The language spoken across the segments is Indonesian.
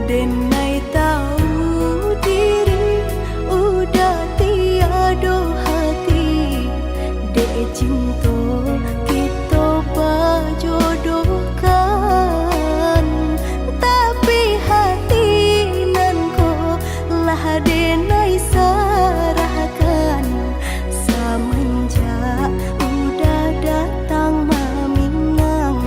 Denai tahu diri udah tiada hati, dek cinta kita berjodohkan, tapi hati nan ko lah denai sarahkan semenjak udah datang mamingang.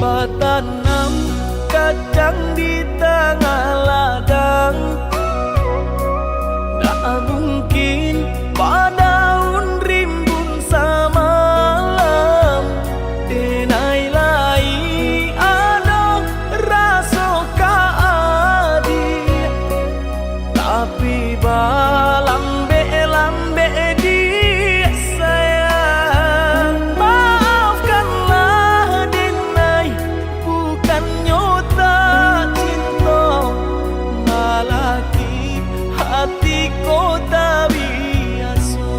Batanam kacang di tengah ladang, tak mungkin padaun rimbun samalam. Denai lai ada rasa kaadi, tapi lambe di sayang. Maafkanlah denai, bukan nyota cinta, malaki hati kota biasa.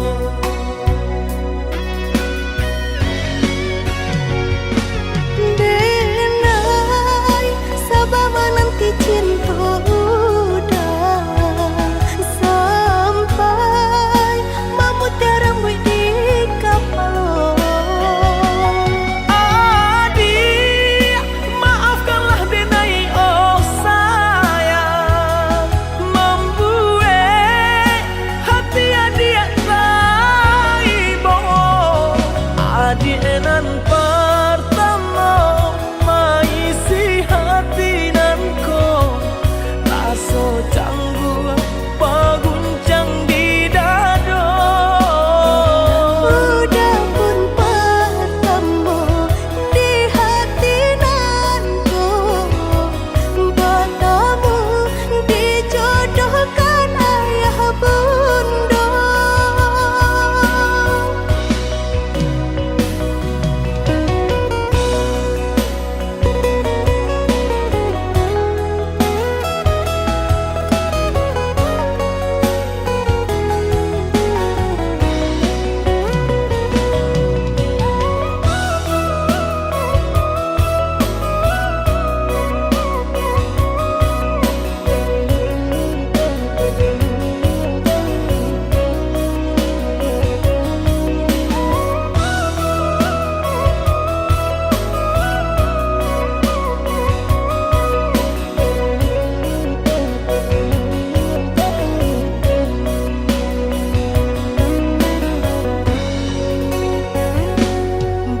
Denai sabar menanti cinta udah sampai memutih rambut di kapal. Adik, maafkanlah denai oh sayang, membuat hati adik taibo. Adik nan pertama maisi hati nan ko, rasa canggung paguncang di dada. Udah pun pertama di hati nanku, bertemu dijodohkan ayah bunda.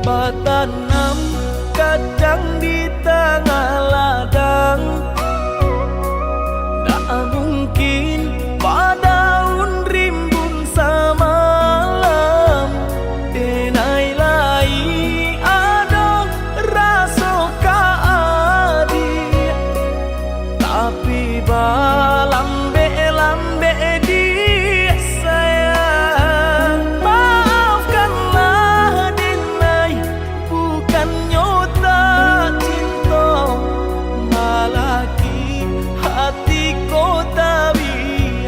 Batanam kacang di tengah ladang, tak mungkin padaun rimbun samalam. Denai lai ada rasa kaadi, tapi lambe di sayang. Maafkanlah denai, bukan nyota cinta, malaki hati kota biasa.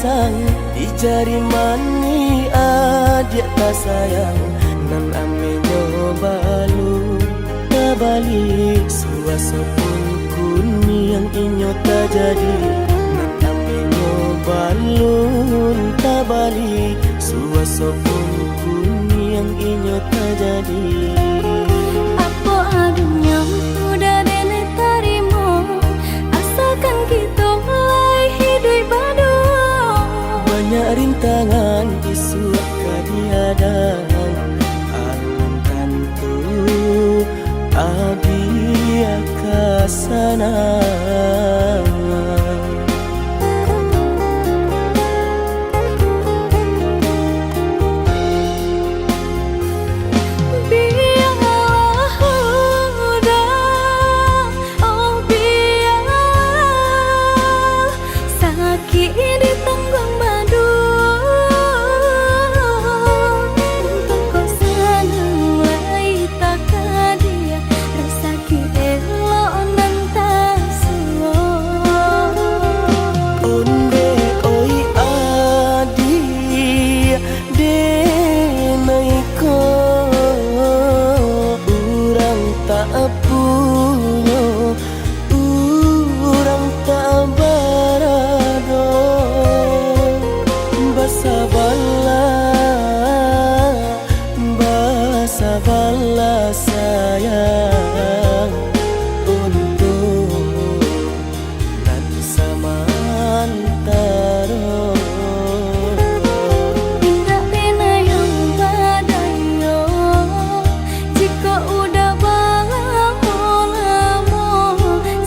sang di jari mani adik tak sayang nan amenyo balu tabali suaso pun kuni yang inyo tak jadi nan amenyo balun tabali suaso pun kuni yang inyo tak jadi. Apa adunya udah nenek tarimo asalkan kita mulai hidup baru. Banyak rintangan isu kadiadang alun tentu adia kasana. Bala sayang untuk nan samantaro. Indah pena yang padayo jika udah lamo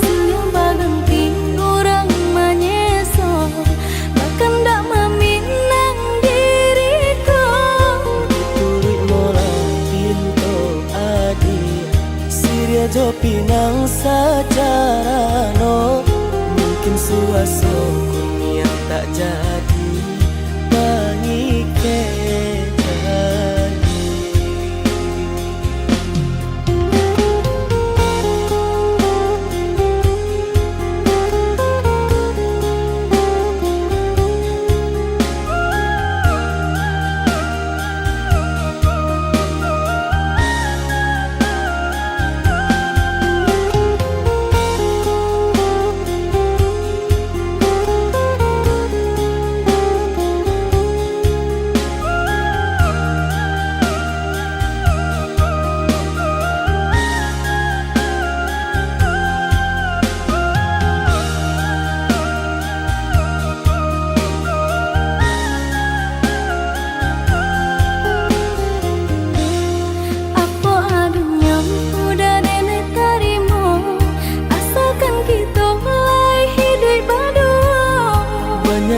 siang baganti orang menyeso bahkan tak meminang diriku. Turi mola pinto adi Siria jo pinang secara no mungkin suaso kun yang tak jadi bangi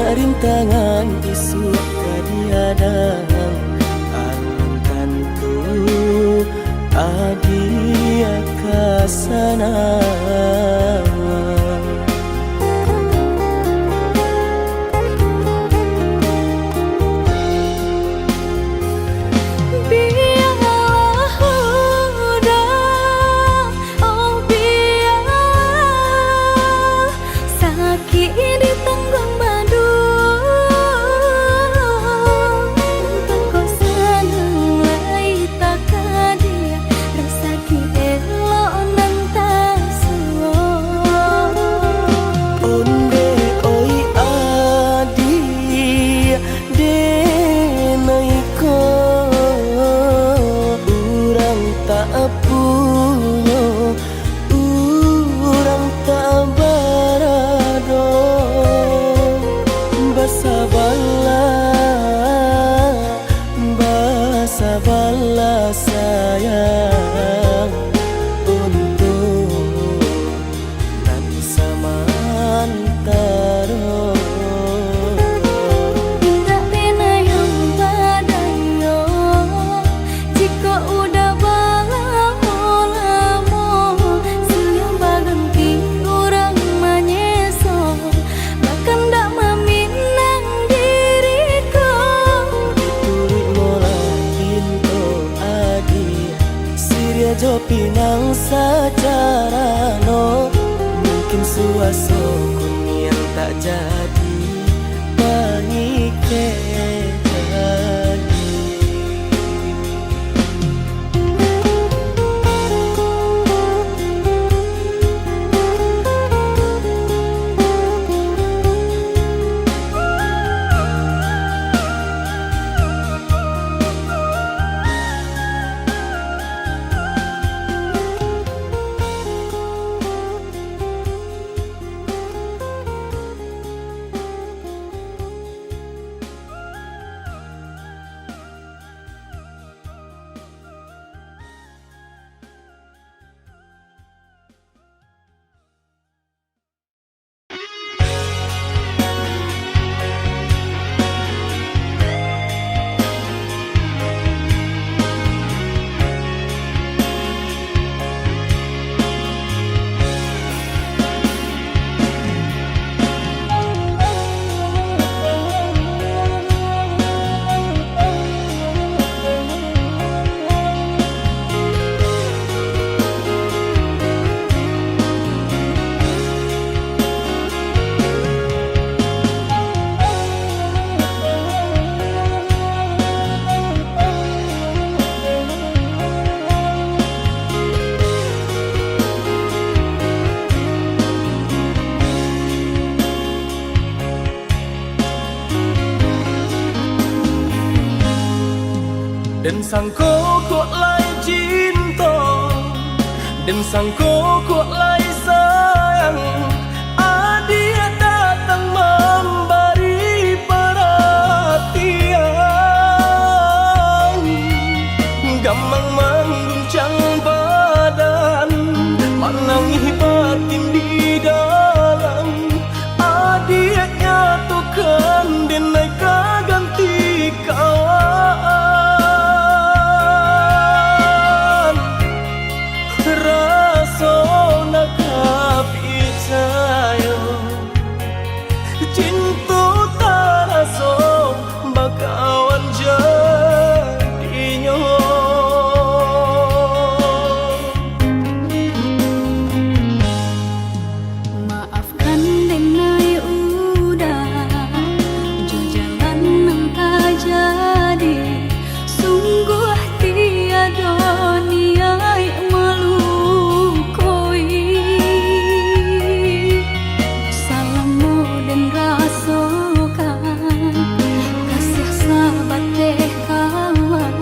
rintangan isu kadiadang alun tentu adia kasana. Bala sayang untuk nan samantaro. Indah pena yang padayo jika udah lamo siang baganti orang menyeso bahkan tak meminang diriku. Turi mola pinto adi Siria jo pinang secara no mungkin suaso kun yang tak jadi bangi Dan sangko kok lai cinta, dan sangko kok lai sayang. Dia datang memberi perhatian, gamang mengguncang badan, menangis batin di dalam. Dia nyatukan denai ganti kawan. Rasa nak percaya cinta tak rasa bakawan jadinya. Maafkan denai udah jo jalan nang tak jadi. Sungguh tiada niat melukoi. Salahmu dan rasakan kasih sahabat deh kawan.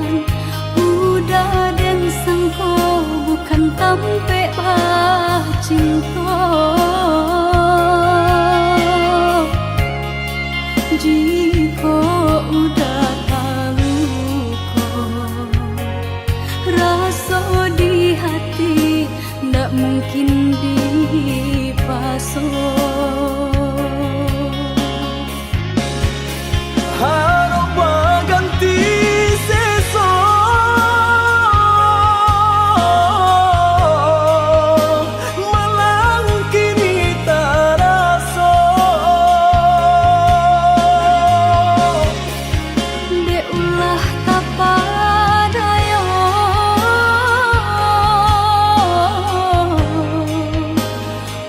Udah dan sangko bukan tampe bah cinta. Jika udah tahu kok rasa di hati ndak mungkin dipasok. Harap ganti sesok, malang kini tak rasa. Dek ulah tapadaya,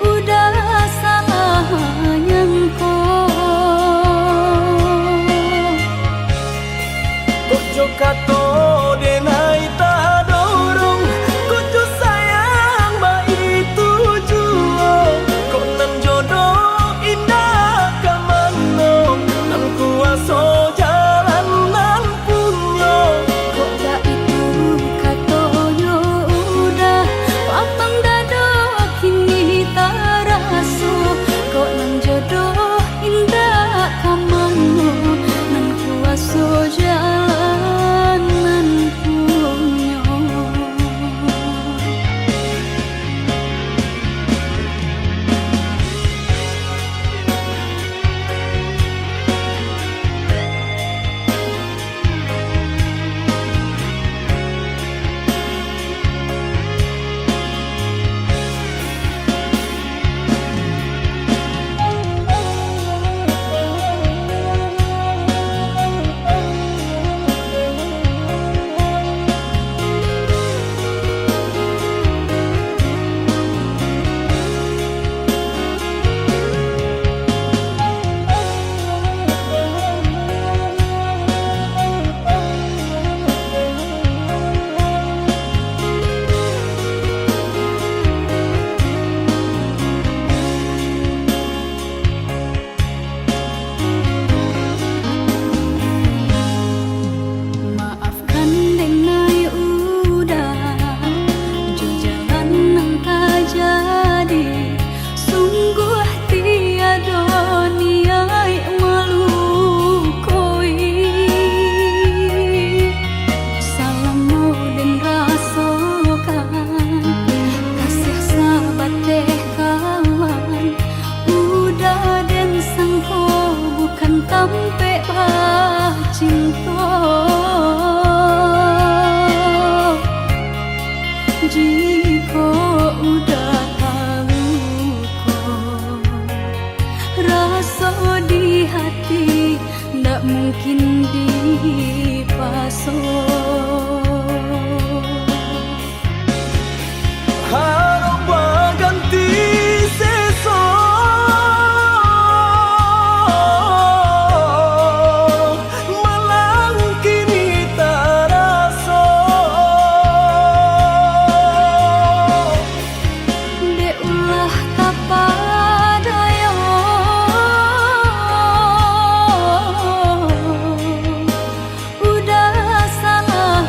udah salah nyangko. Kojo kato denai tak dorong, kojo sayang ba itu jua. Kok nan jodoh indah kamano, nan kuaso jalan nan punya. Kok dah itu katonyo udah papang dado kini tak raso. Kok nan jodoh indah kamano, nan kuaso jalan nan punya. Maafkan denai udah jo jalan nang tak jadi. Sungguh tiada niat melukoi. Salahmu dan rasakan kasih sahabat deh kawan. Udah dan sangko bukan tampe bah cinta. Jika udah tahu kok rasa di hati ndak mungkin dipasok. Harap ganti sesok, malang kini tak rasa. Dek ulah tapadaya, udah salah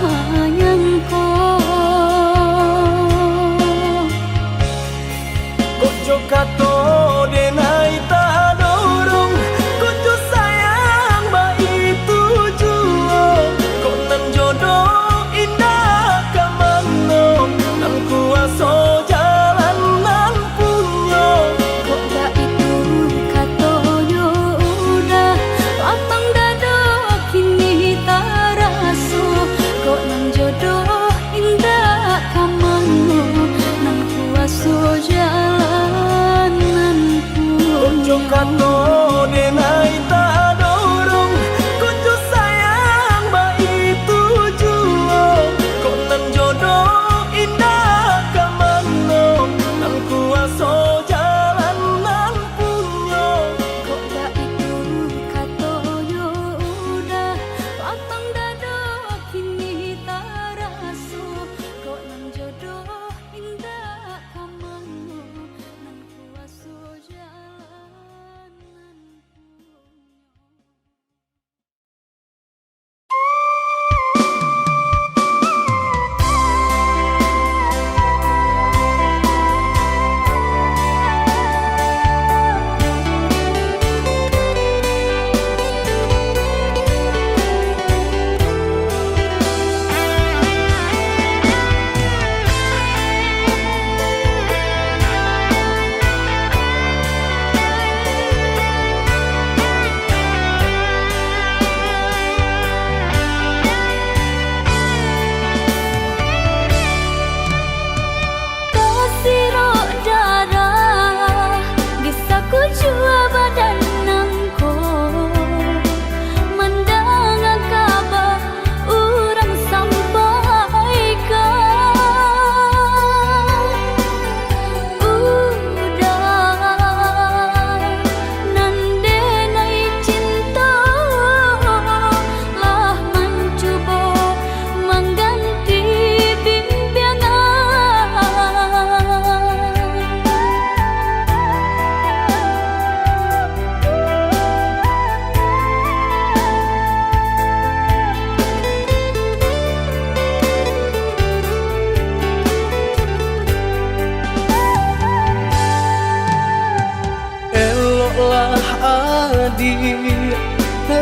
adi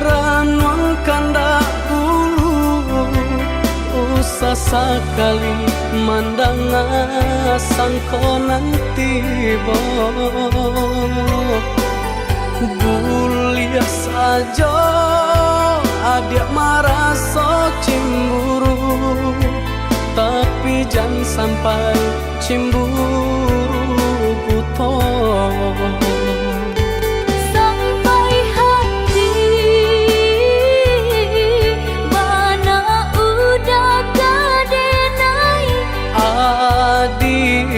ranuang kanda ulu usah sekali mandang sangkonan tiba guliah saja adik merasa cemburu tapi jangan sampai cemburu buta sampai hati mana udah kadenai adik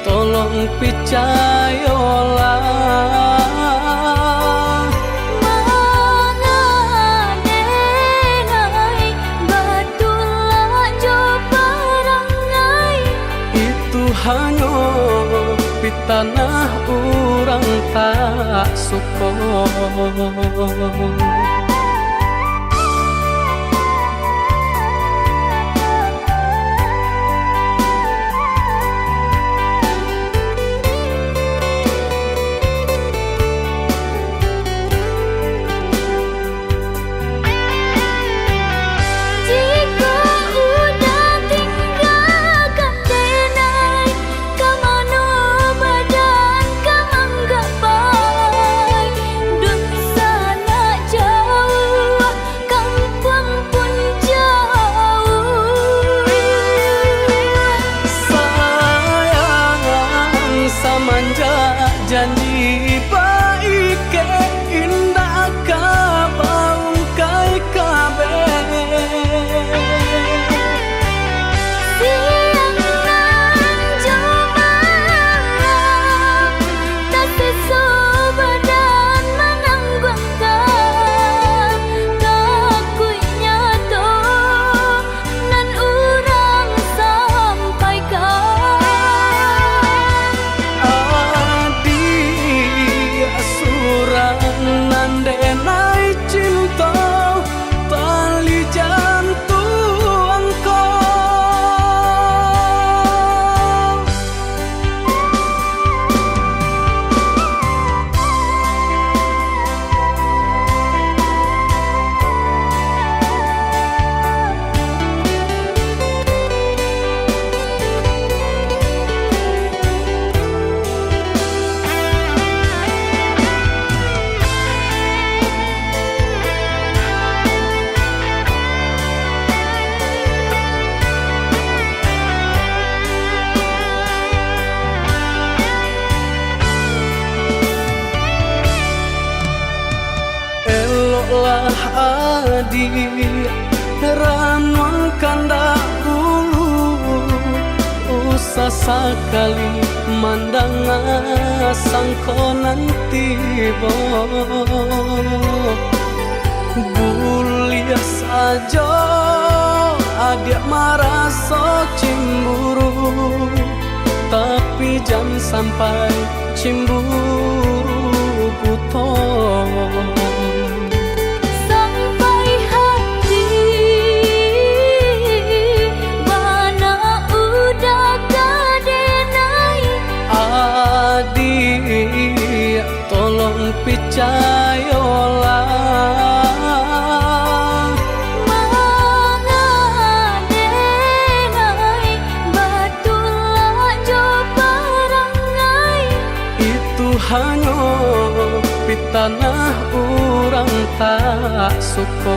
tolong percayalah hanya di tanah orang tak suka janji baik ke indah kabau kai kabe siang nan cuma tak sesubadan menanggungkan kakunya to nan urang sampaikan nandenai cinta tali jantuangku eloklah adi ranuang kanda ulu usah sekali mandang sangkonan tiba guliah saja adik merasa cemburu tapi jangan sampai cemburu buta sampai hati mana udah kadenai adik tolong percayalah mengadenai batulah jo parangai itu hanya di tanah orang tak suka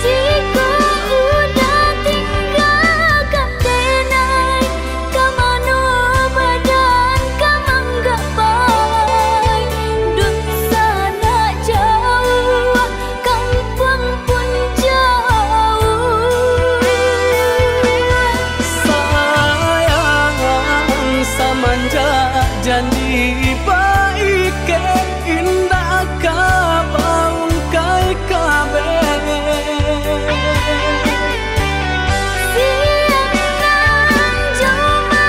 jika udah tinggalkan denai kamano badan kamang gapai dun sana jauh kampung pun jauh sayang samanja janji baik ke indah kabau kai kabe siang nan cuma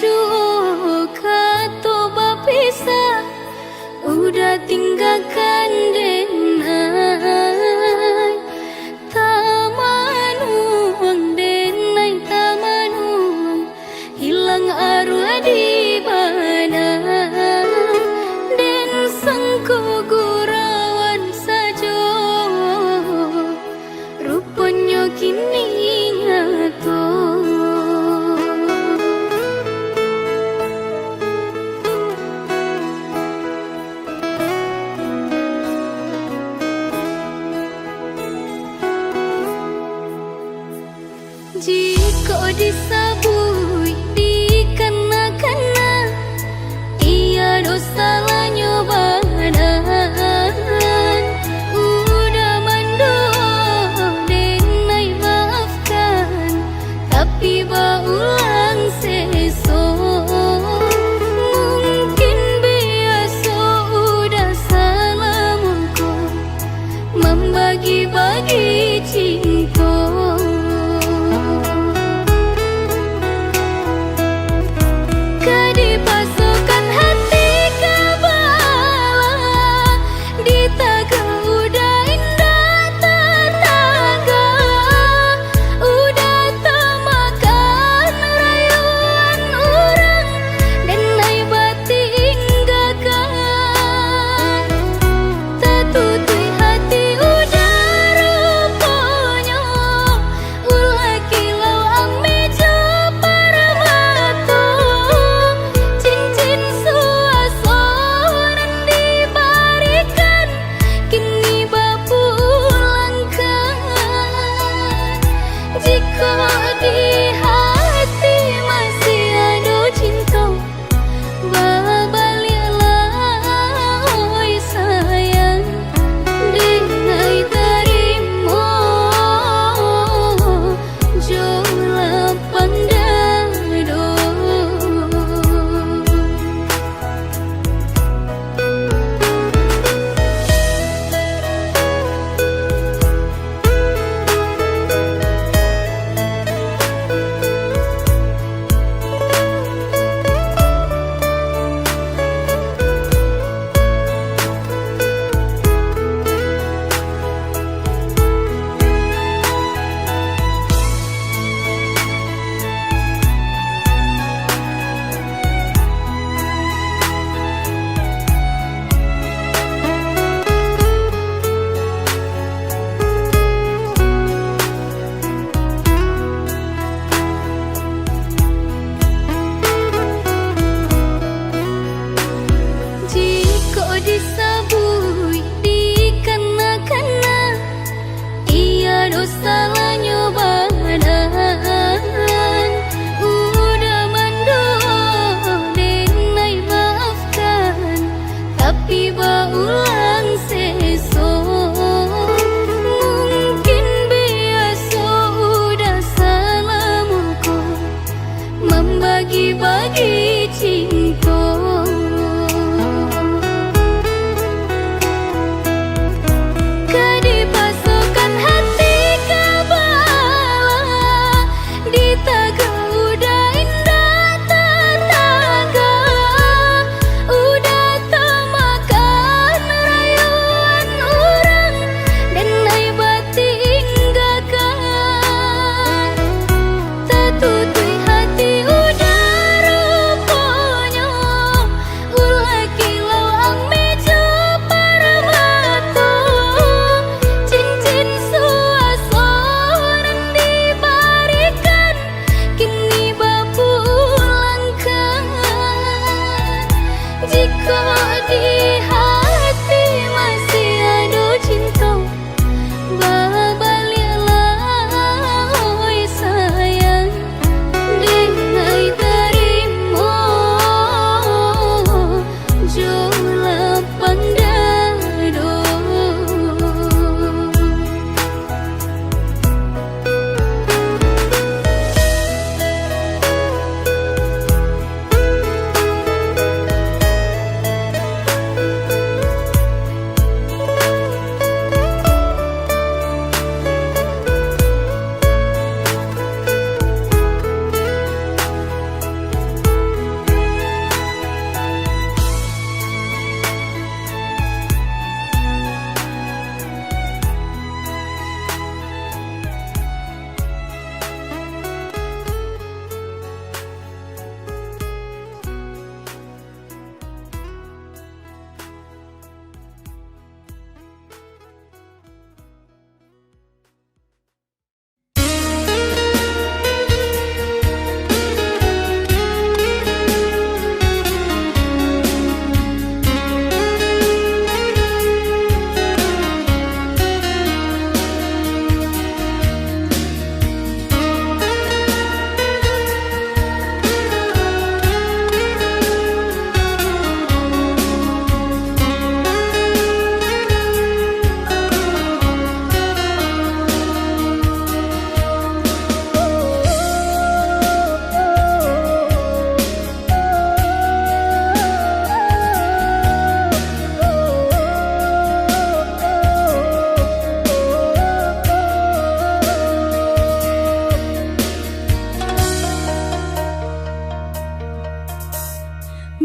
juga toba pisah, udah tinggalkan denai tamanuang, denai tamanuang, hilang arwah di mana, den sangko gurawan sajo, rupanya kini ngato. Jika disabui dikena-kena, ia dosa lah nyobanan. Udah mandor denai maafkan, tapi baulang seso. Mungkin biasa udah salah mungko membagi-bagi cinta. Disabui dikena-kena, ia dosa lah nyobanan. Udah mandor denai maafkan, tapi baulang seso. Mungkin biasa udah salah mungko membagi-bagi cinta. Tutui hati udah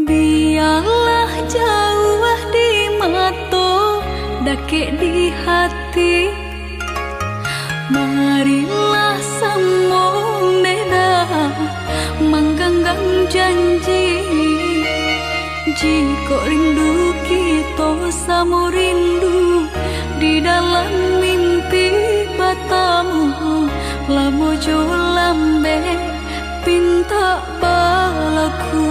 Biarlah jauh di mata, dake di hati. Marilah sambung beda, mengganggang janji. Jika rindu kita sama rindu di dalam mimpi batamu, lamo jo lambe pinta balaku.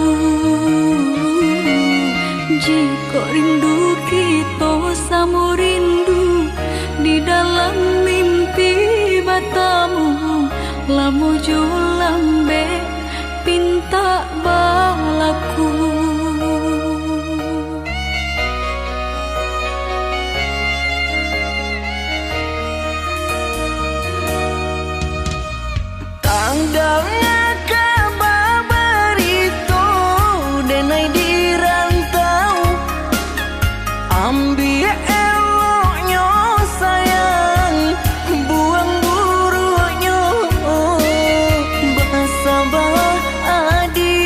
Jika rindu kita sama rindu di dalam mimpi batamu, lamo jo lambe pinta balaku. Ambil eloknya sayang, buang buruknya. Basabah adi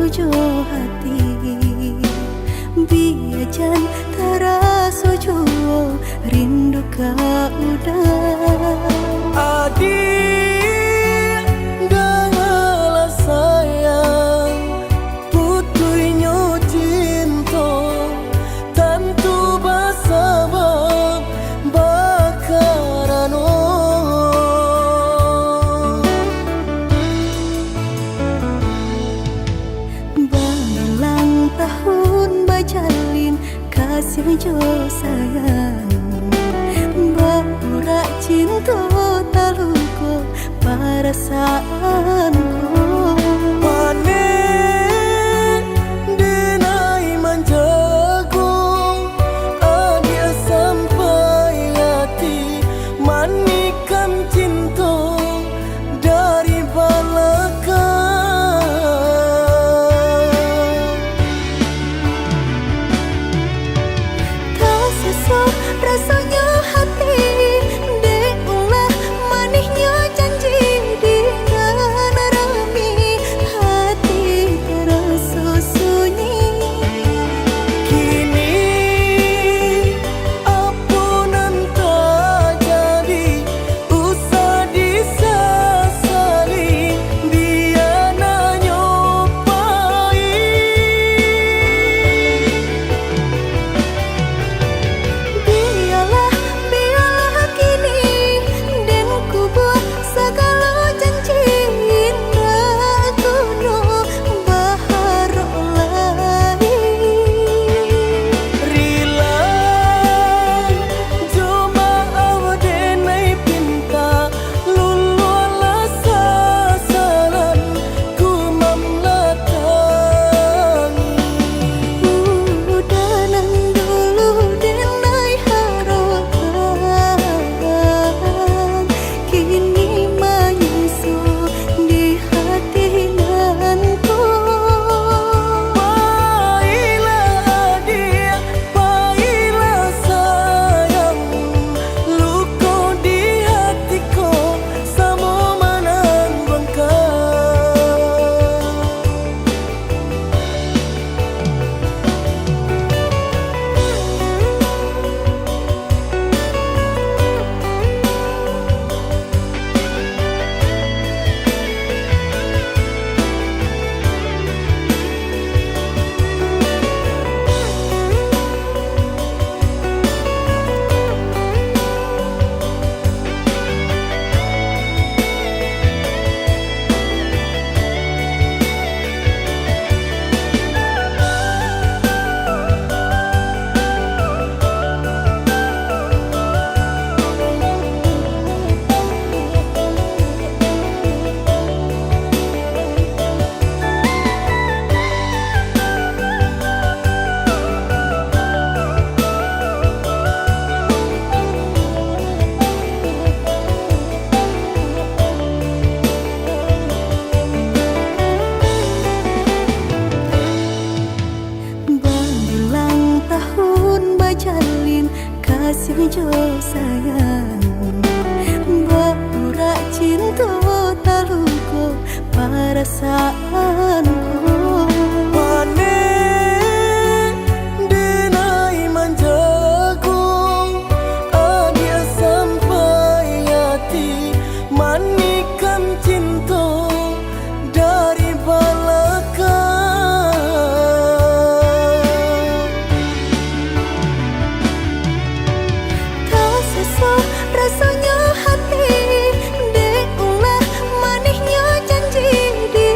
ojo hati biajan taraso jowo rindu ka udah adik dengarlah sayang putuinyo cinta tentu bersabab bakarano Balang tahun bajalin kasih jo sayang Baura cinta taluko perasaanku panen denai manjagung adia sampai hati manikan cinta dari belakang tak sesuai rasanya hati deulah manisnya janji di rami hati terasa sunyi kini ampunan tak jadi usah disesali dia nyopai biarlah kini dan ku buat segala janji indah kuno bahar lagi rila cuma awadenai pinta lulu ala sasaran ku mamlatangi udanan dulu denai harapan kini menyusul di hati nanku Baiklah adik, baiklah sayang luka di hatiku sama menang Berulang tahun bajalin kasih jo sayang Baura cinta taluko perasaanku panen denai manjagung adia sampai hati manikan cinta dari belakang tak sesuai rasanya hati deulah manisnya janji di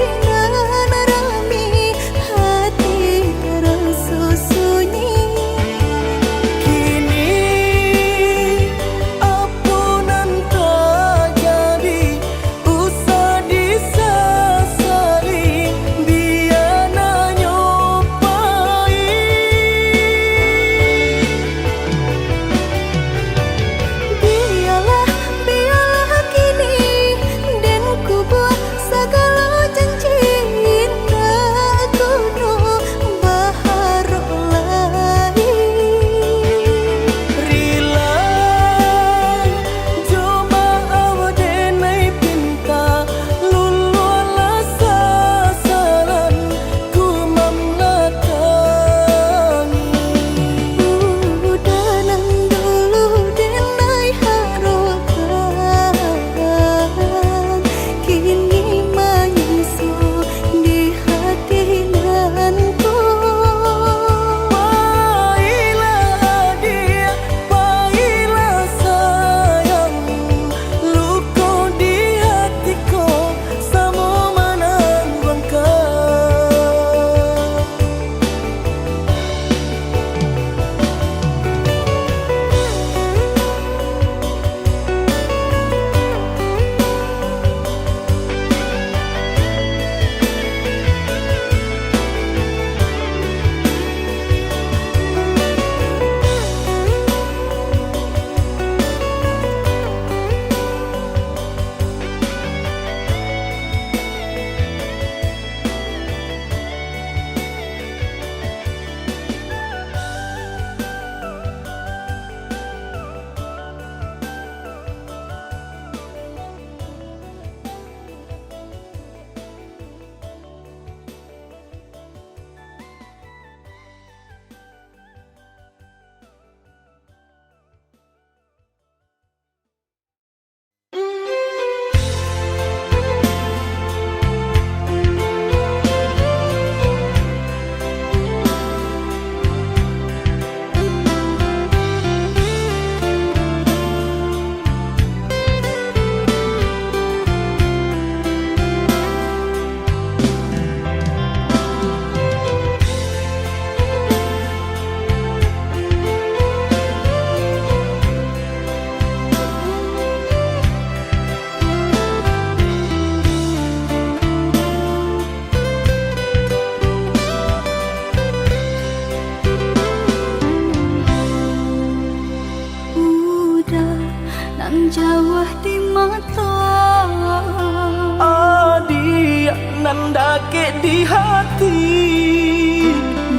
pendake di hati.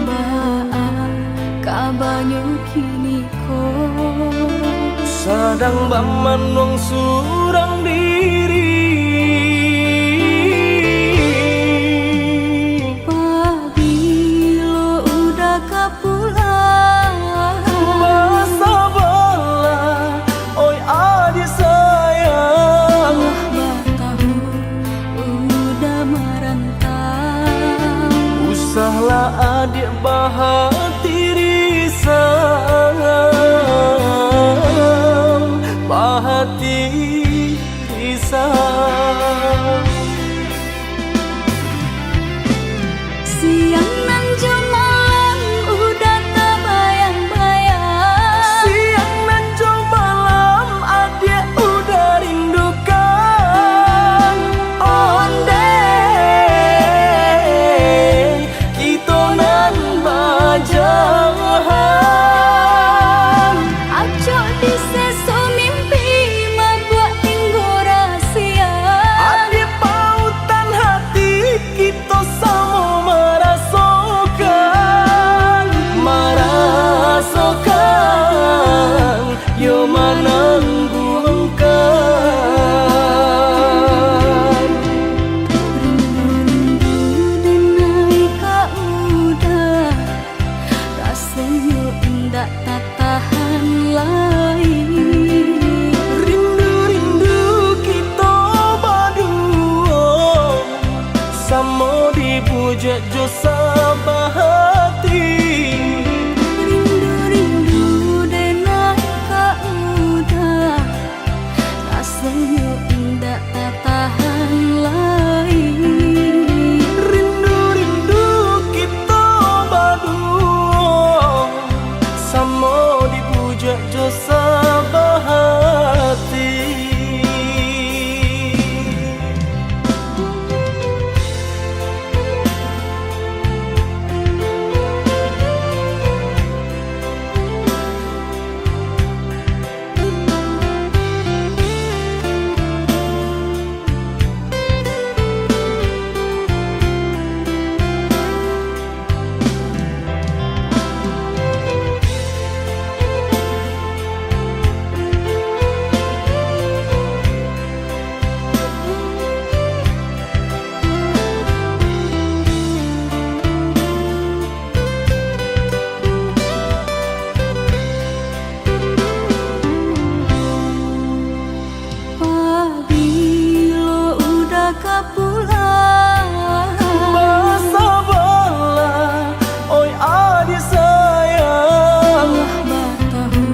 Baa kabanyu kini ko Sadang bamanong surang diri. Pabilo udah kapulang Masa bala, oi adik sayang. Batahu udah merantau Usahlah adik bahati risau, bahati risau. Siang nan malam udah terbayang-bayang Siang dan jauh malam adik udah rindukan. Onde kita nan bajahan. Acok di sesu mimpi membuat tinggu rahasia Adik pautan hati kita sama merasakan. Merasakan yo menangguhkan. Rindu-rindu denai ka udah rasanya indah tak tahan lagi. Rindu-rindu kita berdua sama dipuja jo sabahati. Rindu-rindu denai ka udah rasanya indah tak tahan lagi. Rindu-rindu kita berdua sama dipuja jo sabahati. Pabilo udah kapulang Masa bala, oi adik sayang. Batahu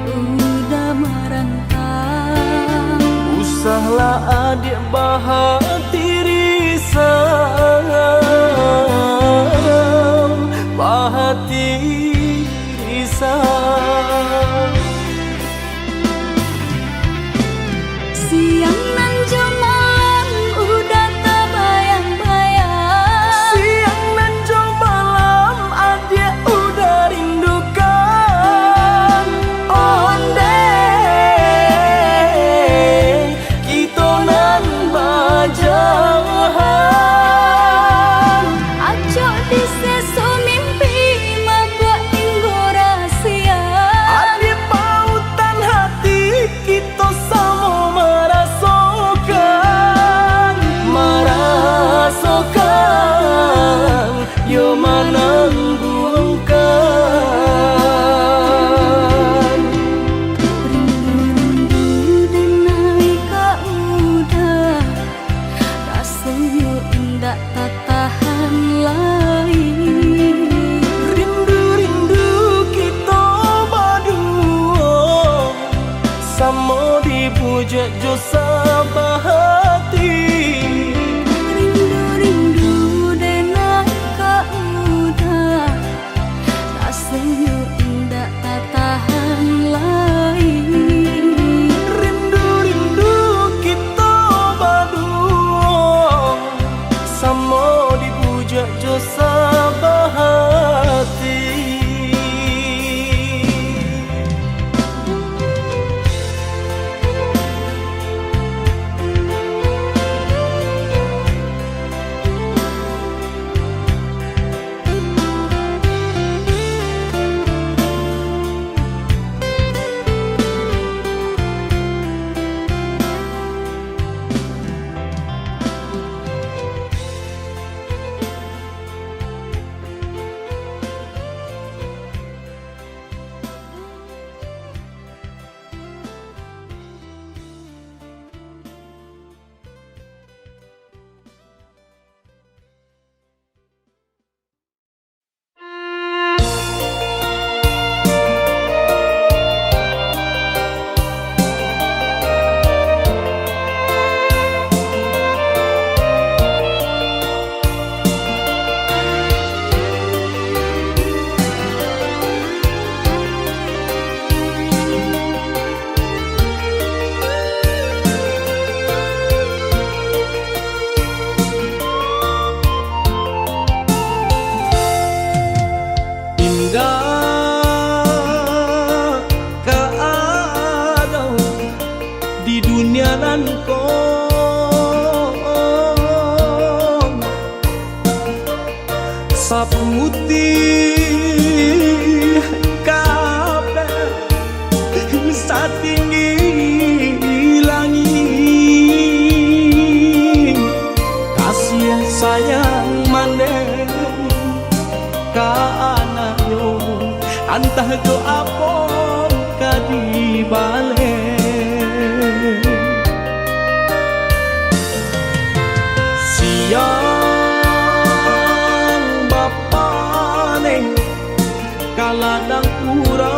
udah merantau Usahlah adik bahati risau, bahati risau. Siang nan malam udah terbayang-bayang Siang dan jauh malam adik udah rindukan. Onde kita nan bajahan. Acok di sesu mimpi membuat tinggu rahasia Adik pautan hati kita sama merasakan. Merasakan yo menangguhkan. Rindu-rindu denai ka udah rasanya indah tak tahan lagi. Rindu-rindu kita berdua sama dipuja jo sabahati. Rindu-rindu denai ka udah rasanya indah tak tahan lagi. Rindu-rindu kita berdua sama dipuja jo sabahati. saputih kabeh satinggi langit kasih sayang maneh ka anaknya antah do apon kadibale siang bapane kaladang urang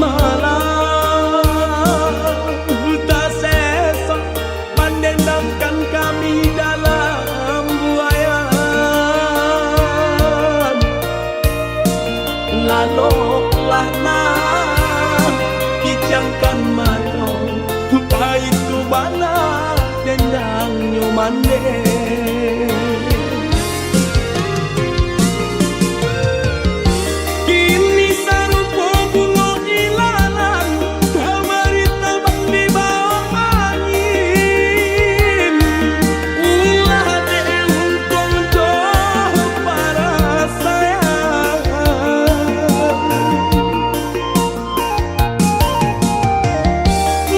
malam tak sesa mendendangkan kami dalam buayan laloklah nah kijangkan mata baik tu bana dendang nyumande kini sarupo bunga ilalang kamari terbang di bawah angin ulah deh untung jauh para sayang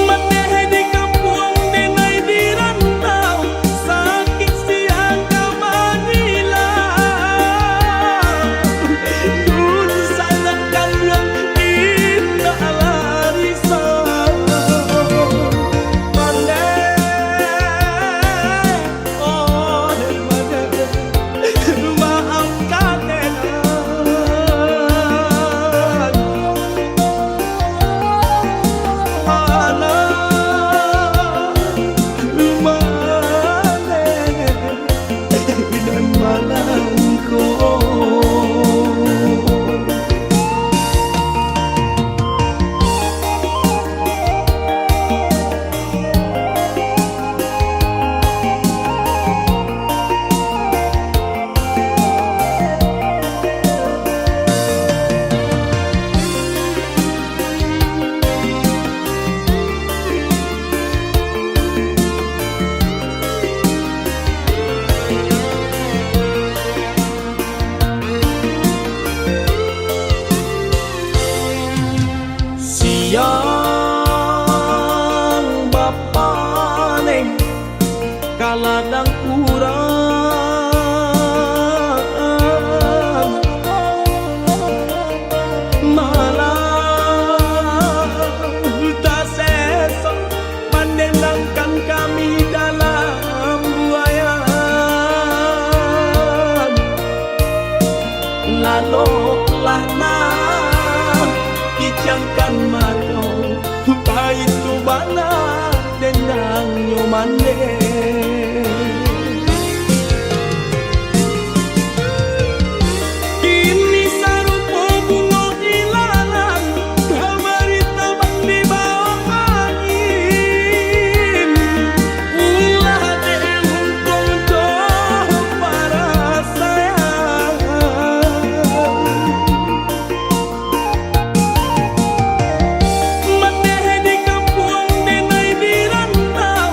maneh di kampung denai di rantau sakit siang kamanila dun sangat kanyang indah larisan maneh oh maneh maafkan dan malangku siang bapane kaladang urang malam tak sesa mendendangkan kami dalam buayan laloklah nah kijangkan mata baik tu bana dendang nyumande kini sarupo bunga ilalang kamari terbang di bawah angin ulah deh untung jauh para sayang maneh di kampung denai di rantau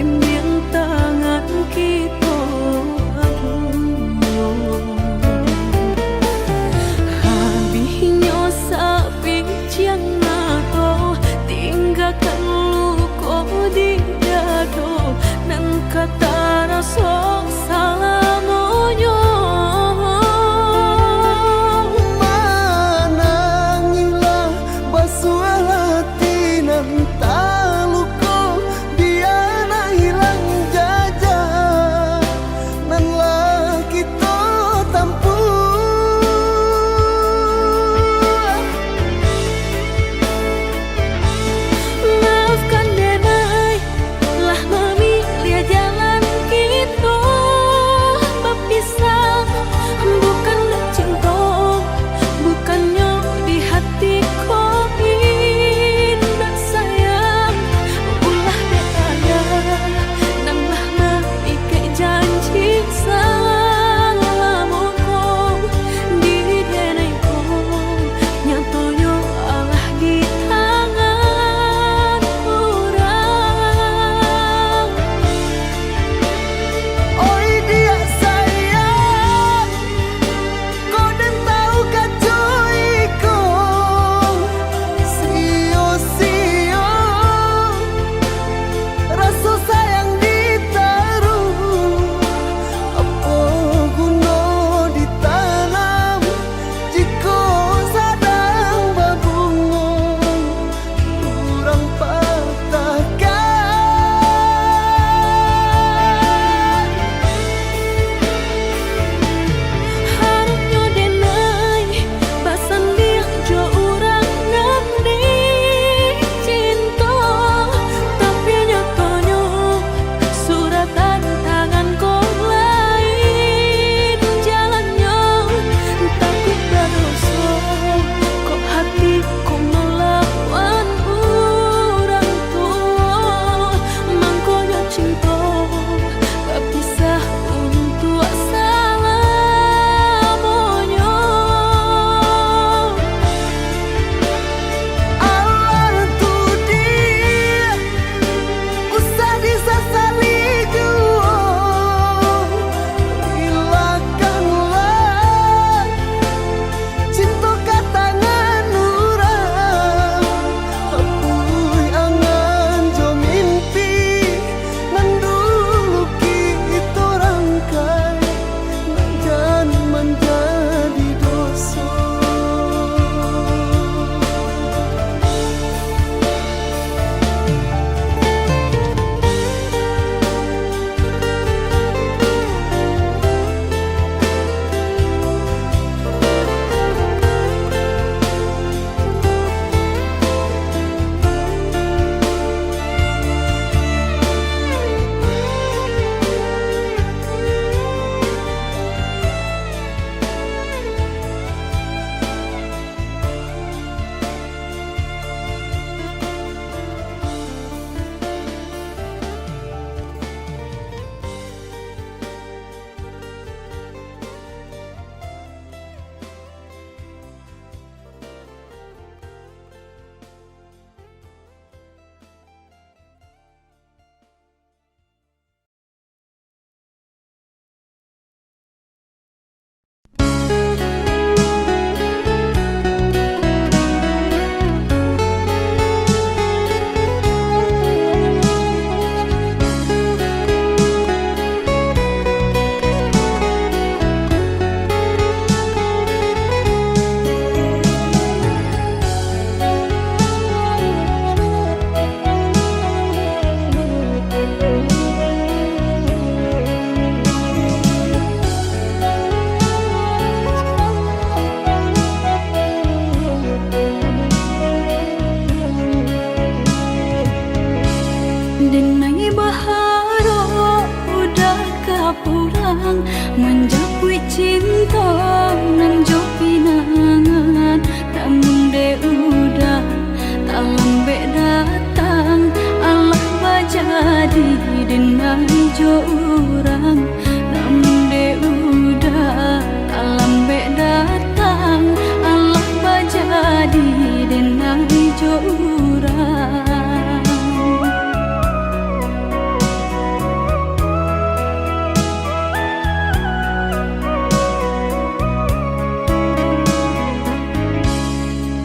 bimbing tangan kita aduh habisnya sapi jangan to tinggalkan luka di dado dan kata rasa salamonya manangilah basuh hati nan taluko dia hilang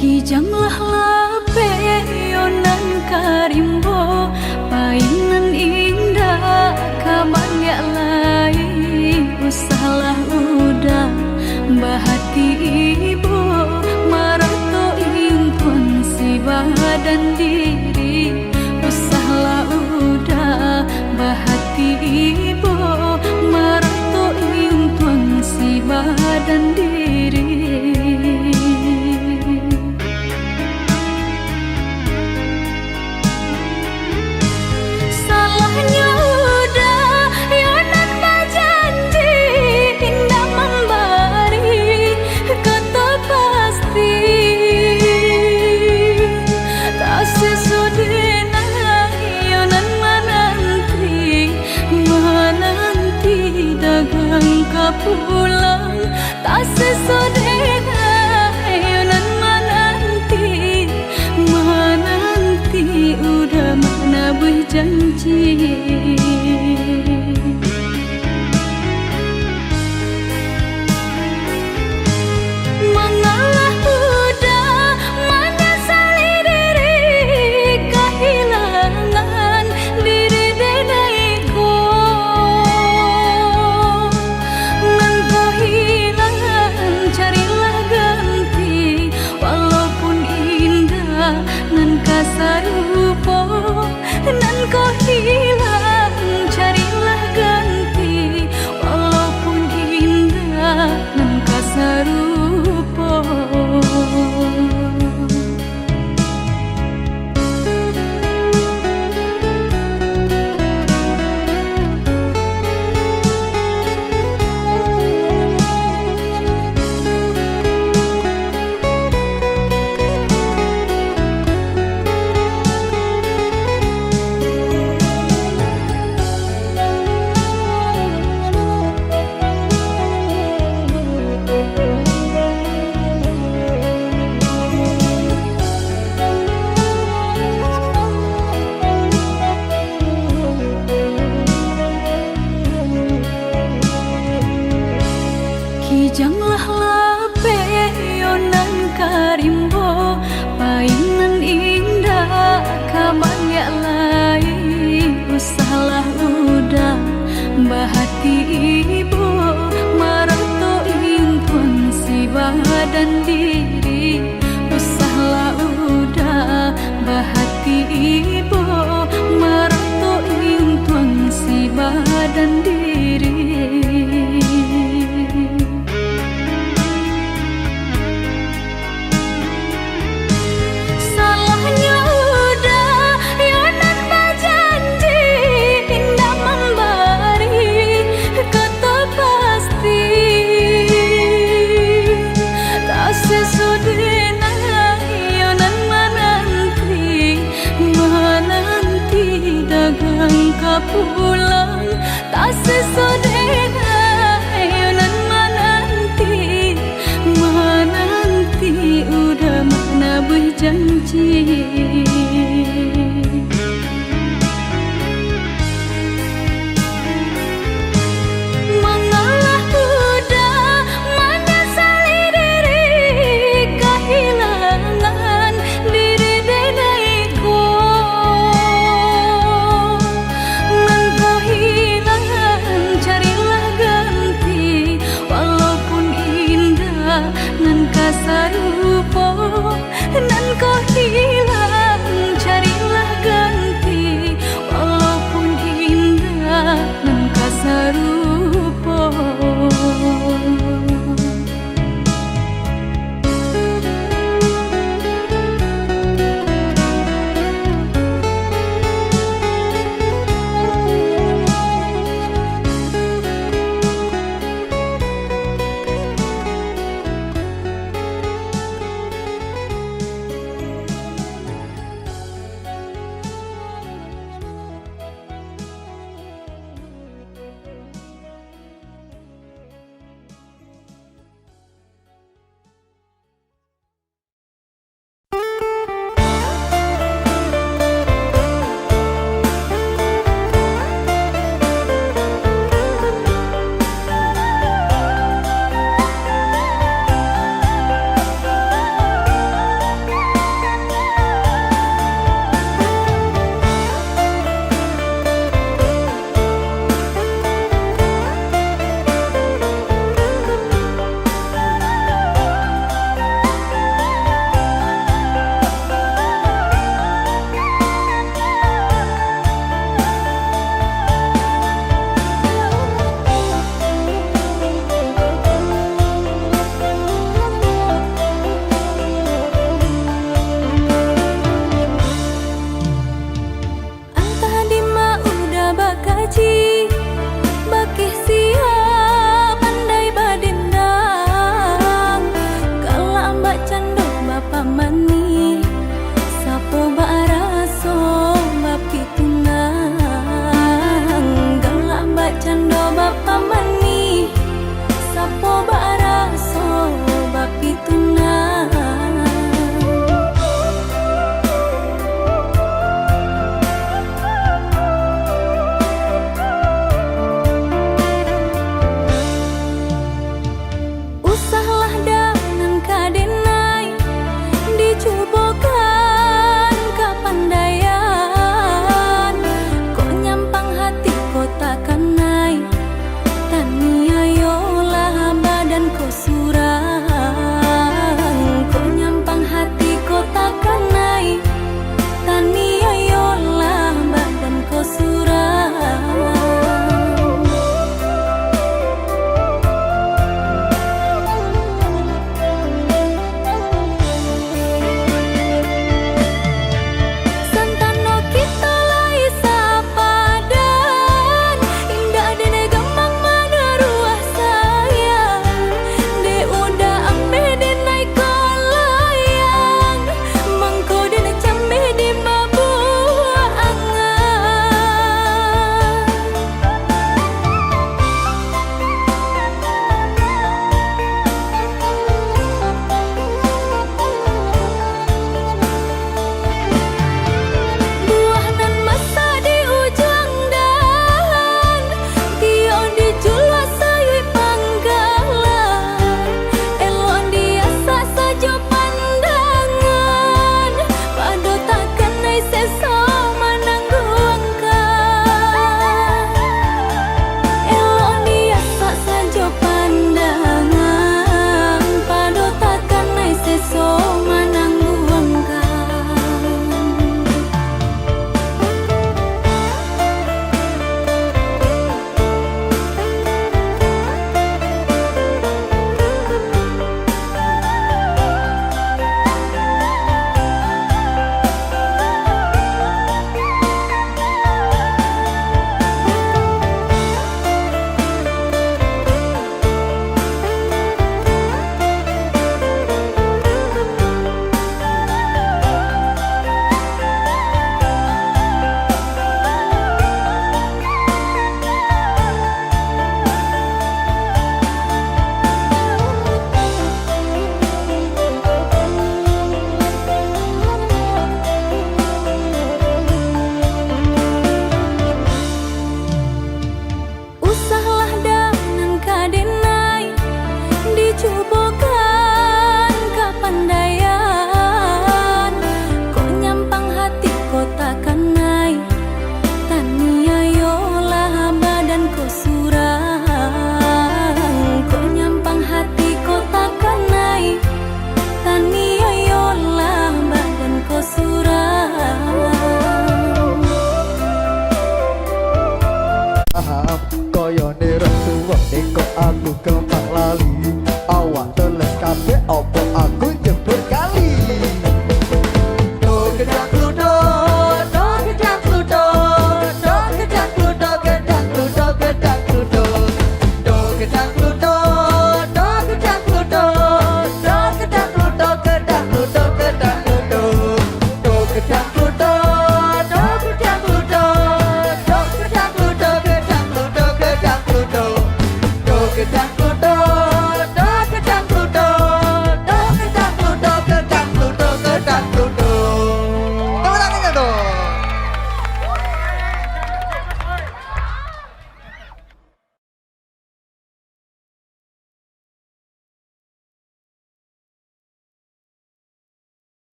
Kijanglah lape yonan karimbo painan indah kaman ya lai usahlah udah bahati ibu marato impun si badan diri usahlah udah bahati ibu marato impun si badan diri. Pulang tak sesodena yonan menanti udah mana berjanji. Mengalah udah menyesali diri kehilangan diri denaiku. Sarupo nan kau hilang carilah ganti walaupun indah nan kasarupo. Kijanglah lape yonan karimbo painan indah kaman ya lai usahlah udah bahati ibu marato impun si badan diri usahlah udah bahati ibu marato impun si badan diri. Pulang tak sesodena yonan menanti udah mana berjanji. Mengalah udah menyesali diri kehilangan diri denaiku. Nan kasarupo nan kau hilang carilah ganti walaupun indah nan kasarupo.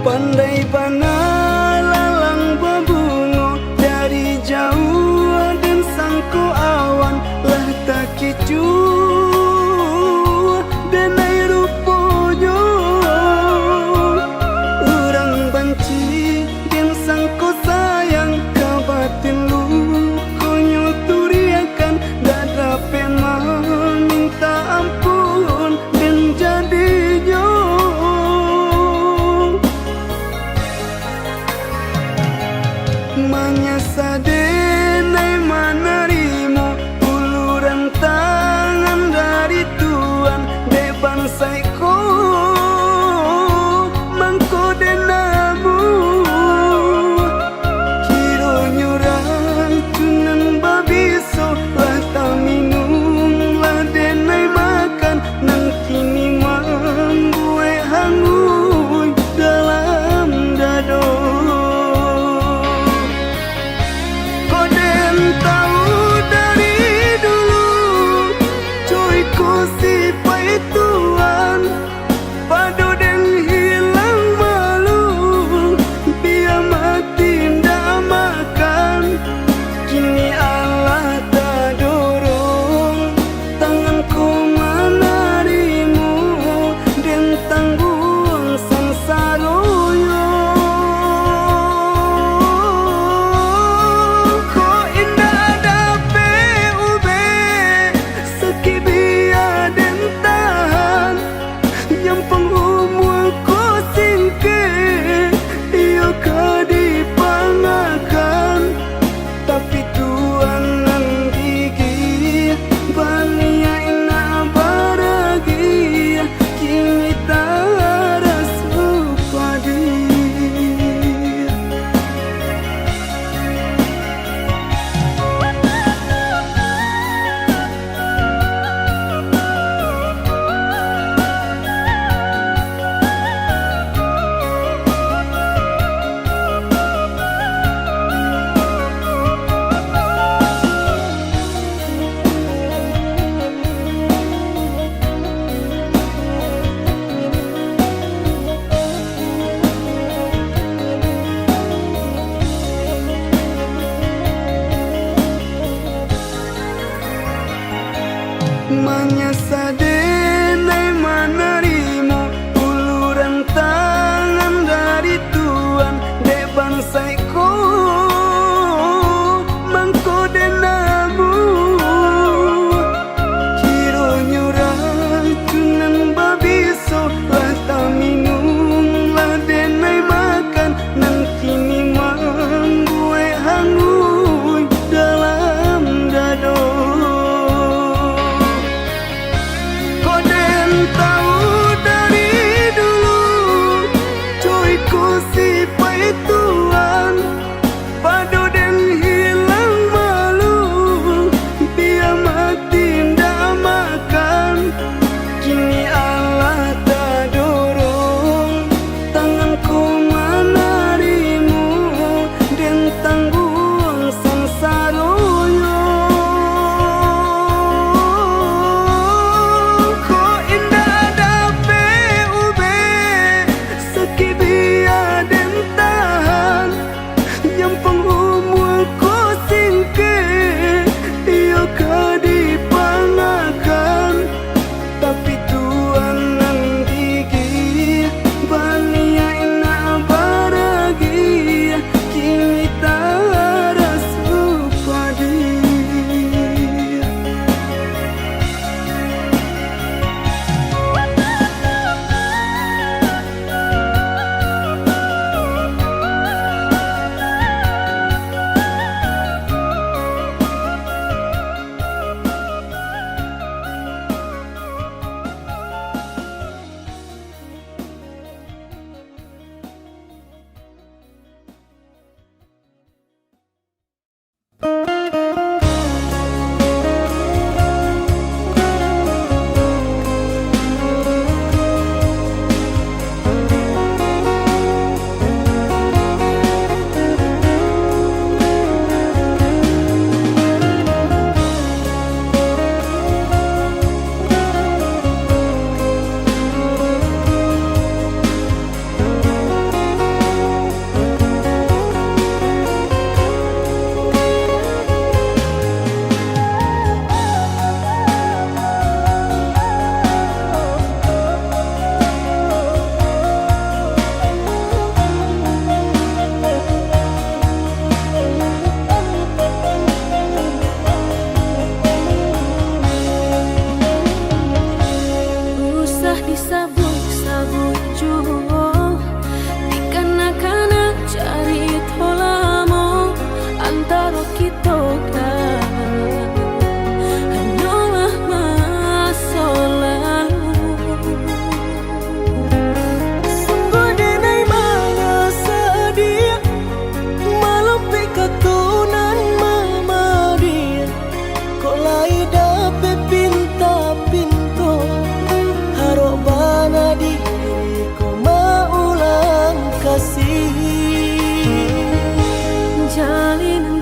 Pandai panah lalang babungo dari jauh dan sangko awan lah tak kicu dan air rupojo urang banci dan sangko sayang kabatin lu konyo turiakan dada pen minta ampun dan jadi jo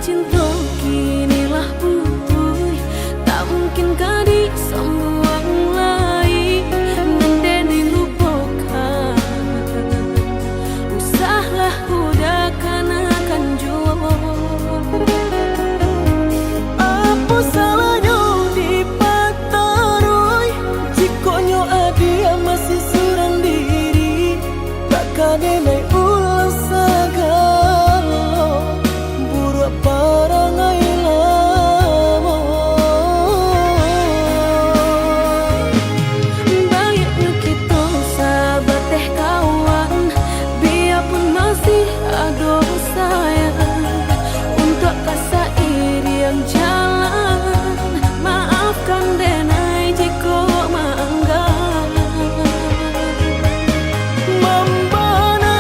cinta kinilah putus, tak mungkin kau disambung lagi. Ngendeni lupakan, usahlah udah akan jua. Apa salahnya di pataroi, jikonyo adia masih surang diri. Takkan naik ulang sagalo, buruk parangai lama. Baiknya kita sahabat teh kawan, biarpun masih ada sayang. Untuk kasa iri yang jalan, maafkan denai jika maanggap. Mambana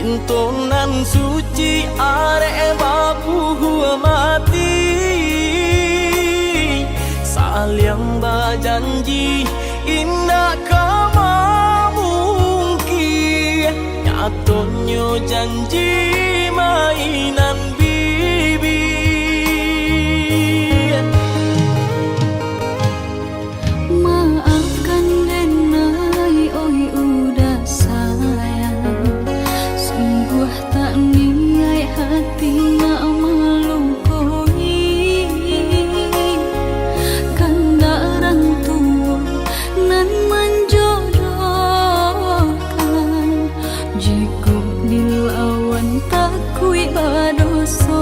Cintonan suci arek babu mati, saling berjanji indah kama mungkin, nyatanya janji mainan bibi. Maafkan denai, oi udah sayang, sungguh tak niat hati nak melukai. Kanda orang tua nan menjodohkan, jika dilawan tak kui berdosa.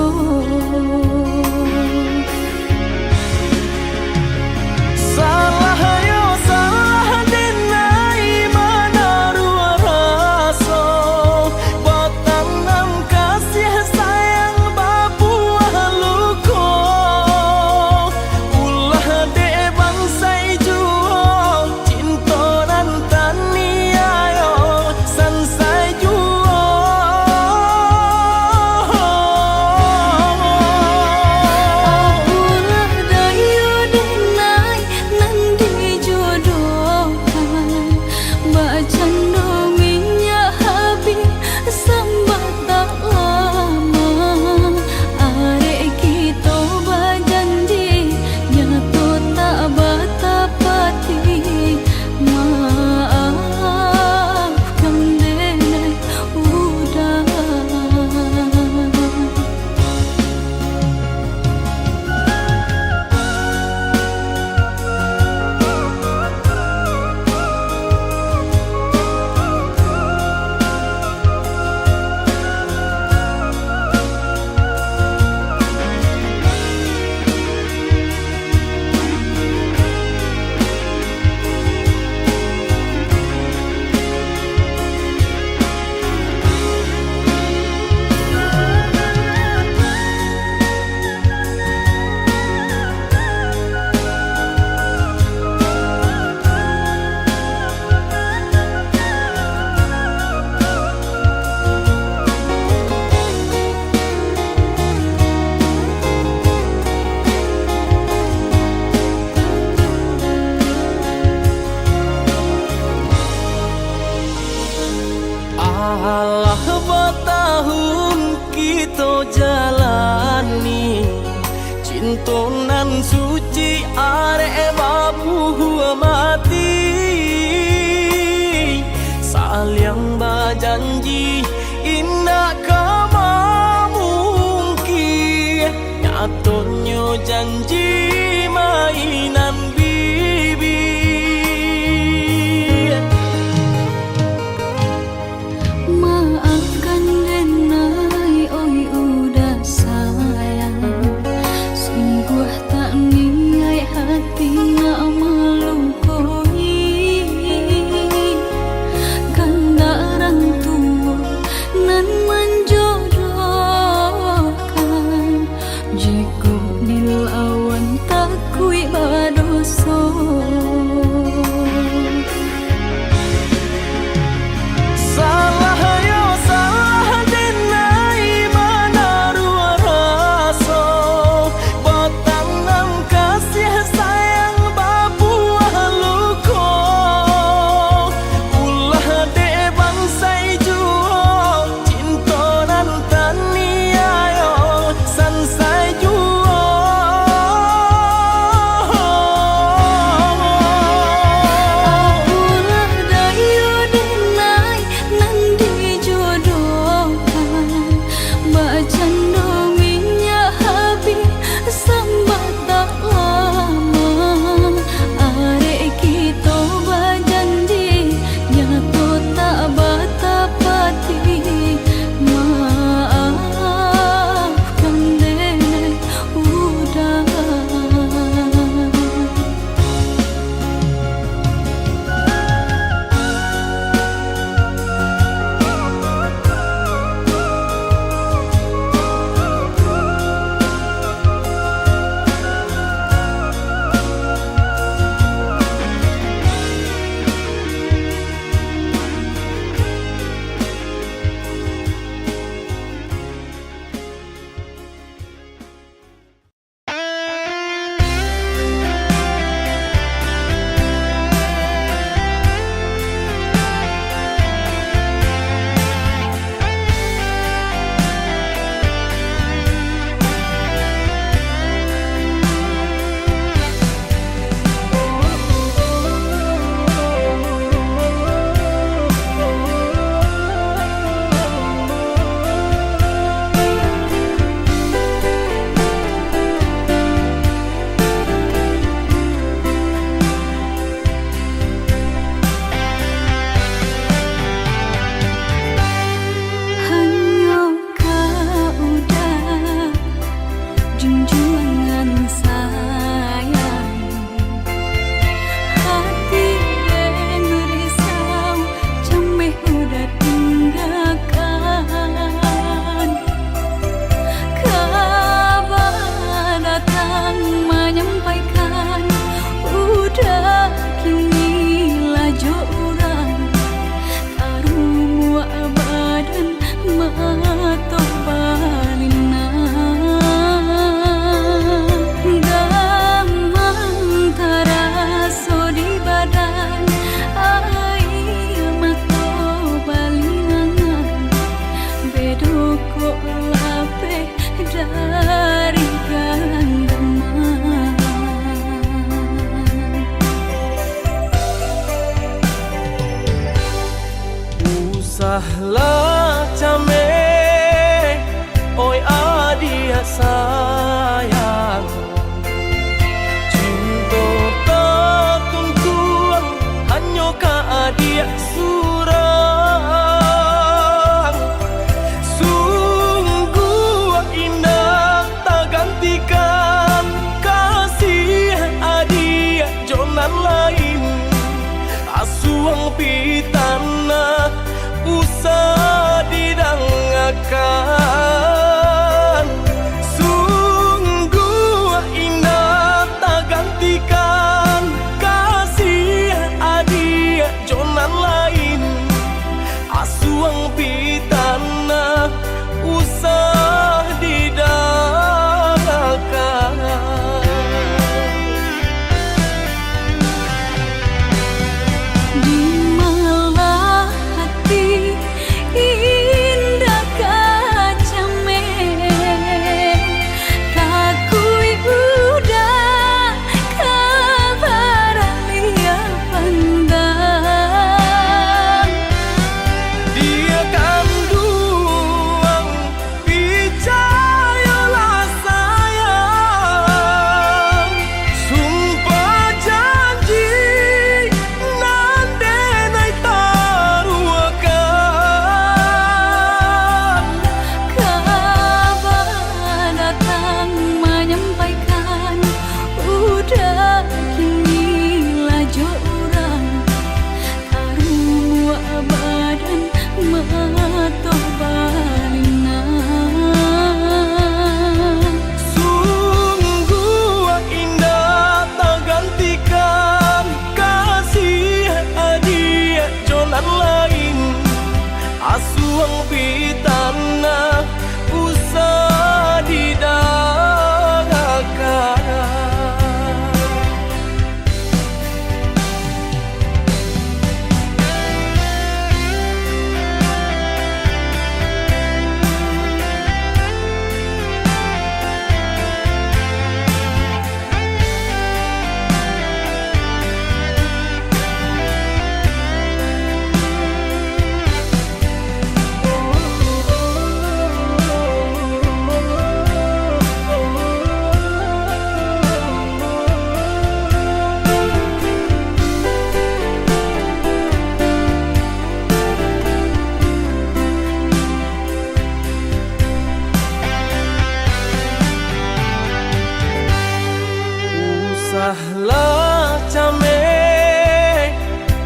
Allah bertahun kita jalani, cintonan suci arek babu mati, saling berjanji indah kama mungkin, nyatanya janji mainan bibi. Maafkan denai, oi udah sayang, sungguh tak niat hati nak melukai. Kanda orang tua nan menjodohkan, jika dilawan tak kui berdosa. pitana usah didagakan. Usahlah came,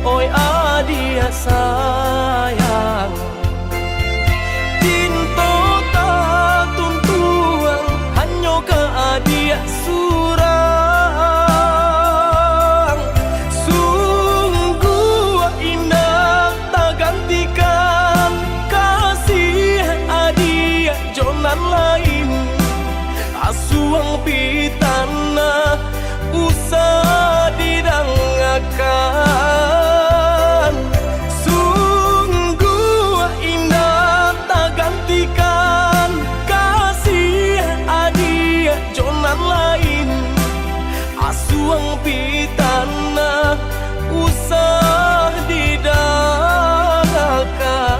oi adia sayang, tinto tak tuntuang hanyo ke adia surang. Sungguh indah tak gantikan kasih adia jonan lain, asuang pitana usah didanggakan. Sungguh indah tak gantikan kasih adia jonan lain, asuang pitana usah didanggakan.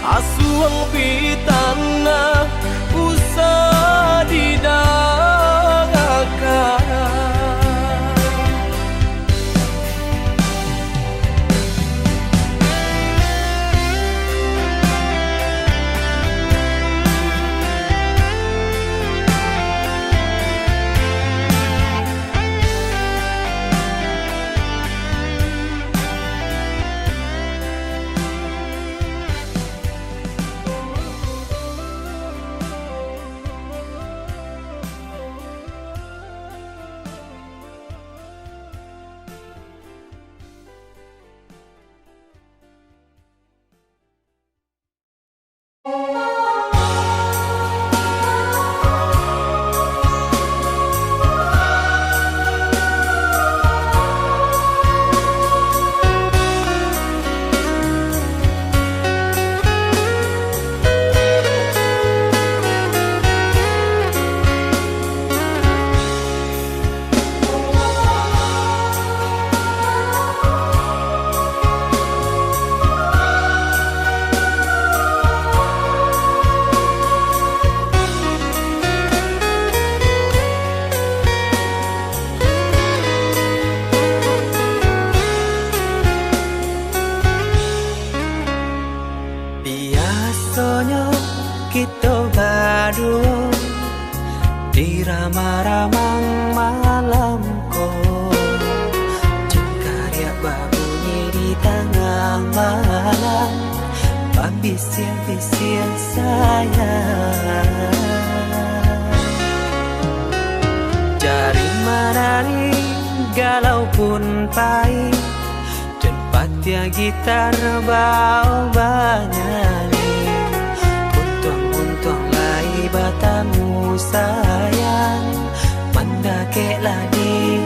Asuang pitana usah didagakan. Kita berdua di ramah-ramang malamku, jengkarya babunyi di tengah malam, bisir-bisir sayang. Jari menari galau pun pahit, tempat ya gitar bau banyak. Batamu sayang, mandakeklah di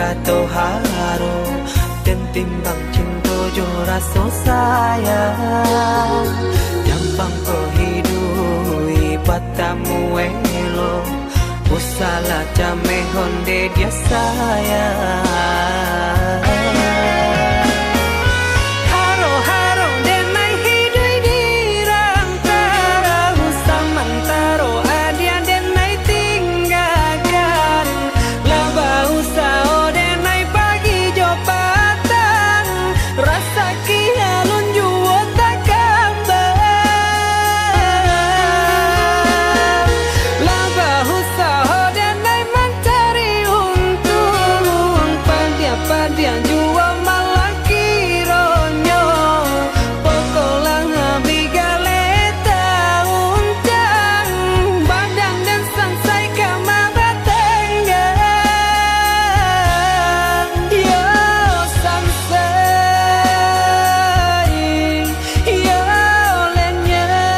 kato haro dan timbang cinta jo rasa sayang Jampang ko hidui patamu elo Usala jame honde dia sayang Haro haro denai hidui dirantara Usamantaro adia denai tinggalkan Laba usao denai pagi jo patang Rasa kialun juo tak kabar Laba usao denai mencari untung Padia-padia juo malah kironyo Pokolang bigaleta uncang Badang dan sansai kamara tenggang Yo sansai Yo lenyai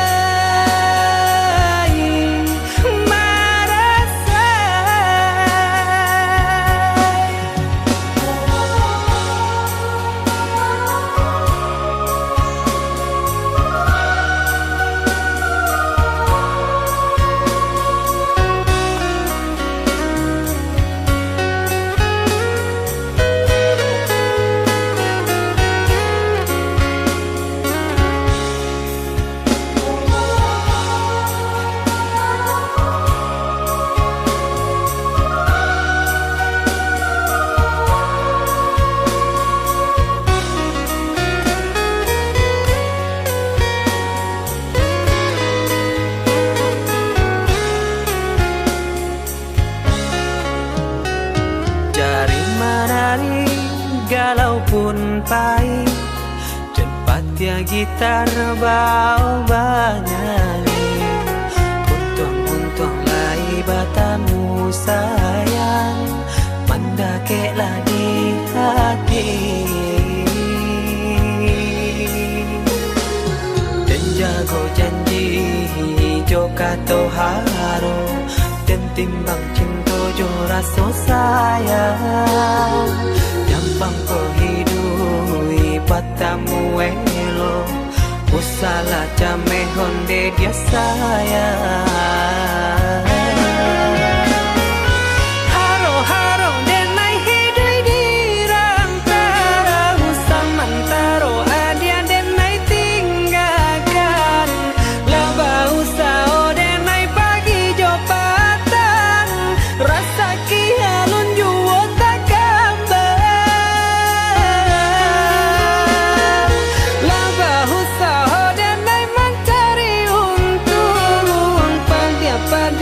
Jari menari galau pun pahit Dan patia gitar bau banyali Untung-untung lai batamu sayang Mandakeklah di hati Dan jago janji jo kato haro Dan timbang cinta jo rasa sayang Jampang ko hidui patamu elo Usala jame honde dia sayang Haro haro denai hidui dirantara Usamantaro adia denai tinggalkan Laba usao denai pagi jo patang Rasa kialun juo tak kabar Laba usao denai mencari untung Padia-padia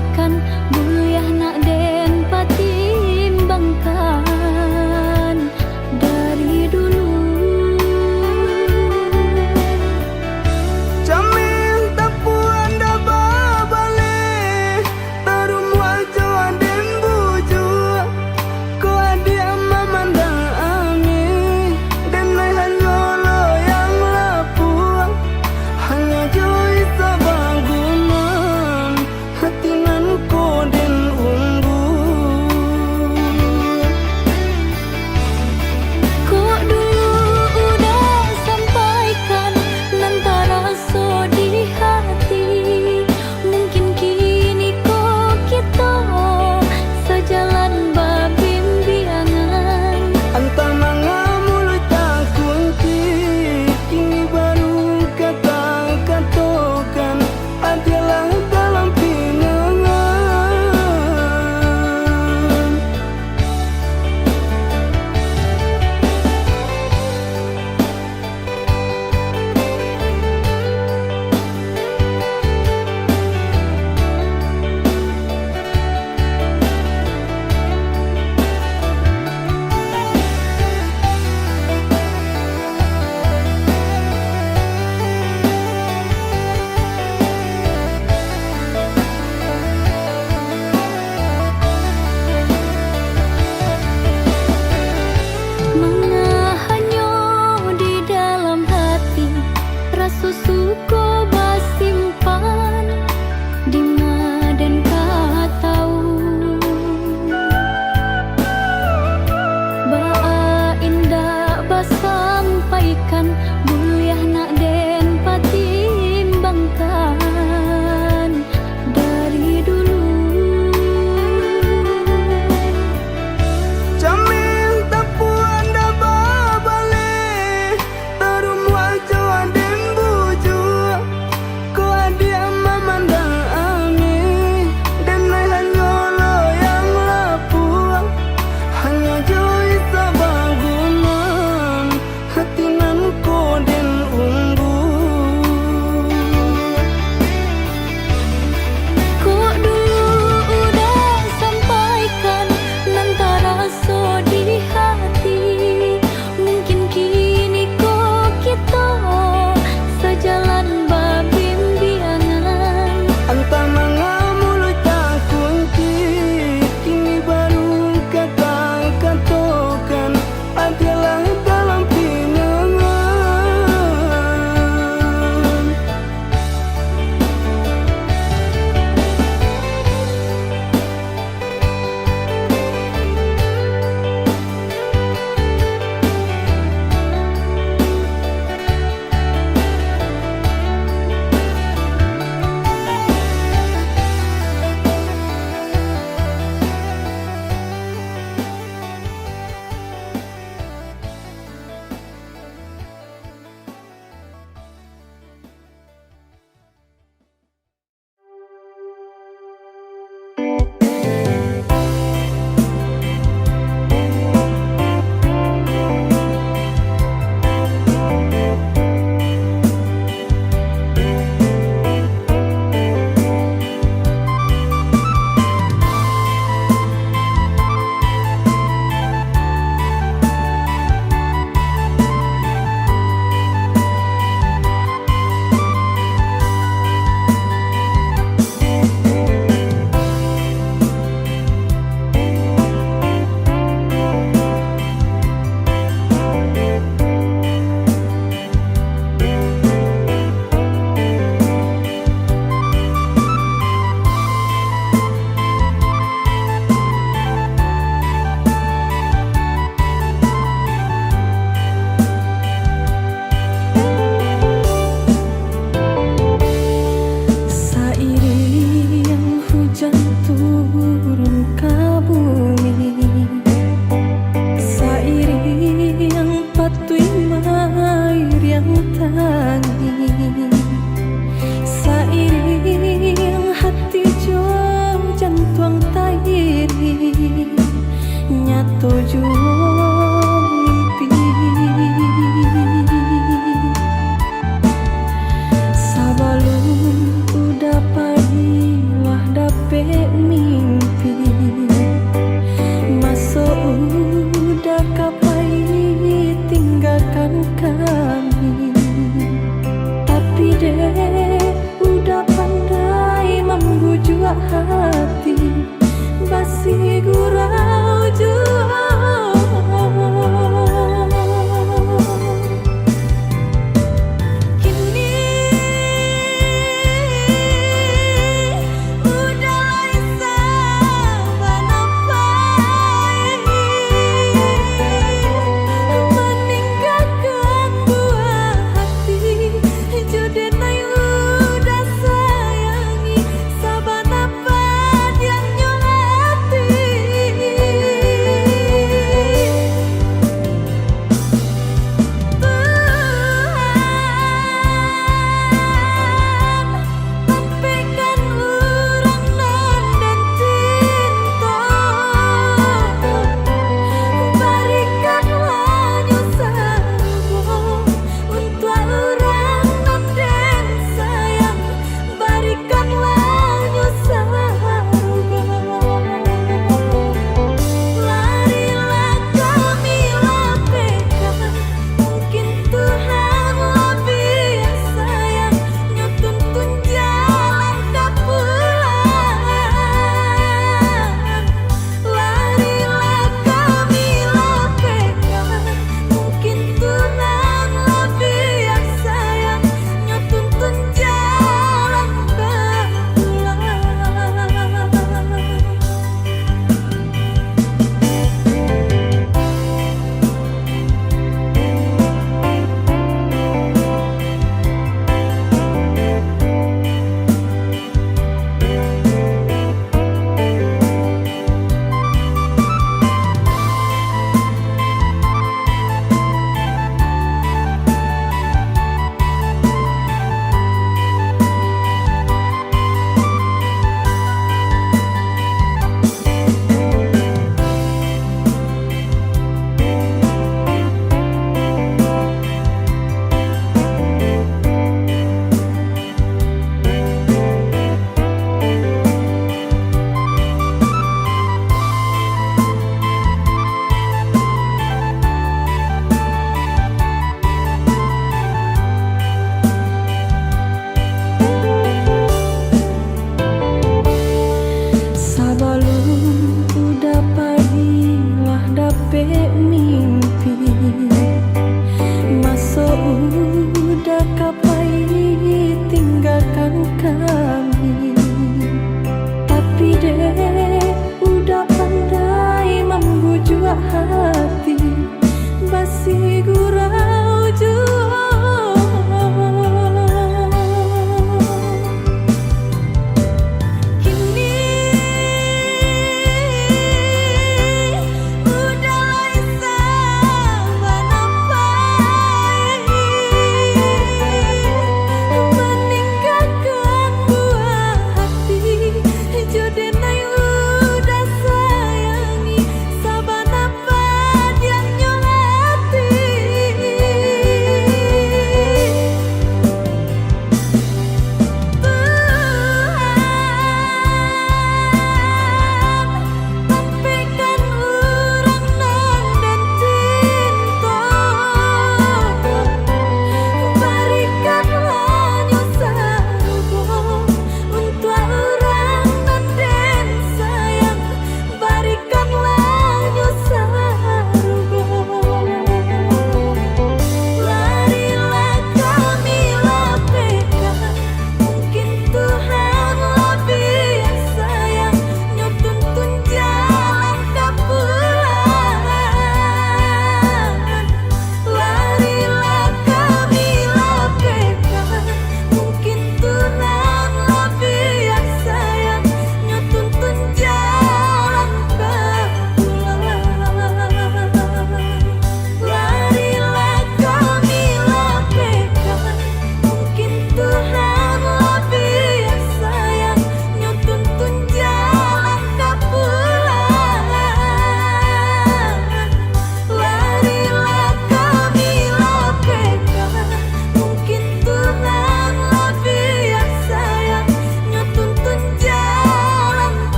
sampaikan Buliah nak den patimbangkan dari dulu. Jamil tak puan dah babale tarum wajah den buju ko adia mamandang ami dan nai hanyolo yang lapua hanya joy sabangunan hatinan ko den umbu Kok dulu udah sampaikan nantara so di hati. Mungkin kini kok kita sejalan babimbiangan. Anta manga mulut tak kunci kini baru kata-katakan adalah dalam pinangan. Mengahanyo di dalam hati, rasa suko basimpan di maden ka tahu. Baa indah basampaikan Buliah nak den patimbangkan dari dulu. Jamil tak puan dah babale tarum wajah den buju ko adia mamandang ami dan nai hanyolo yang lapua hanya joy sabangunan hatinan ko den umbu Kok dulu udah sampaikan nantara so di hati. Mungkin kini kok kita sejalan babimbiangan. Anta manga mulut tak kunci kini baru kata-katakan adalah dalam pinangan. buah hati basi gurau jua. Kini udah saban meninggalkan buah hati judena udah sayangi saban apa yang nyolati.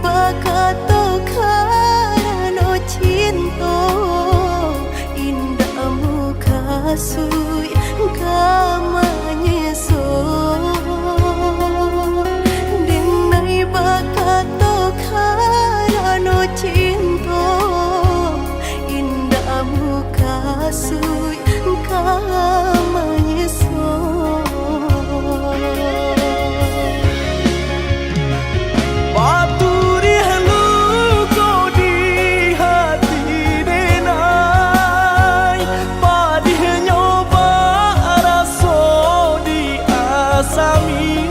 bakato karano cinta indahmu kasui kamanyeso denai bakato karano cinta indahmu kasui kamanyeso Paturi halu ko di hati denai Padih nyoba raso di asami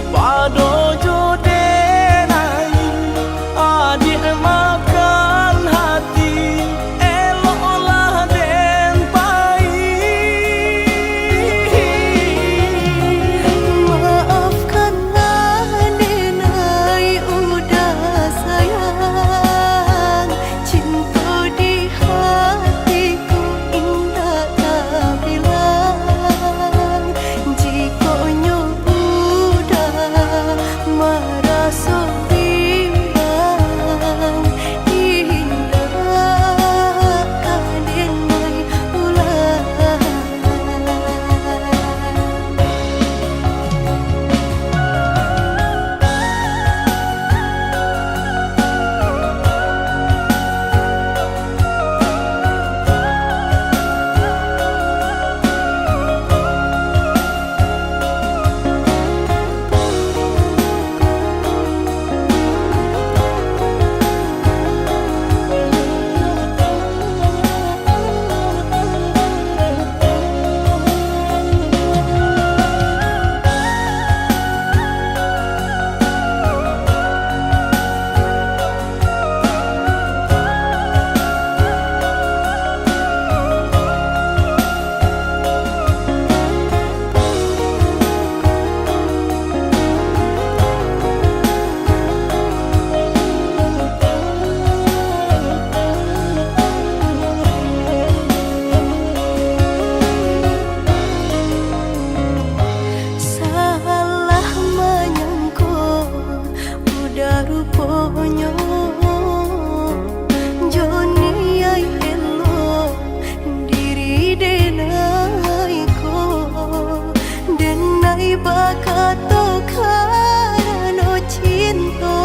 Pado jo denai adik makan hati Elok olah den pai Maafkanlah denai udah sayang cinta di hatiku indah tak bilang jika udah merasa bimbang indah denai ulang salah menyangka udah rupanya Joni ai elo diri denai ko denai bakato karano cinta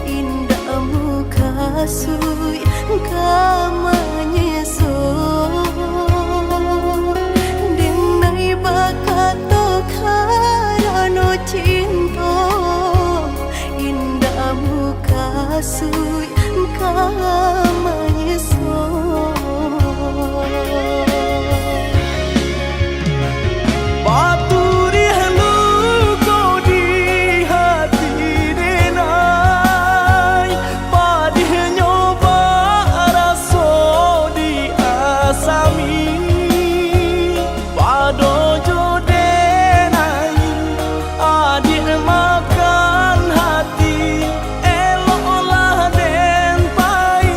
indahmu kasui kamanyeso denai bakato karano cinta indahmu kasui kamanyeso Paturi halu ko di hati denai Padih nyoba raso di asami Pado jo denai adik makan hati Elok olah den pai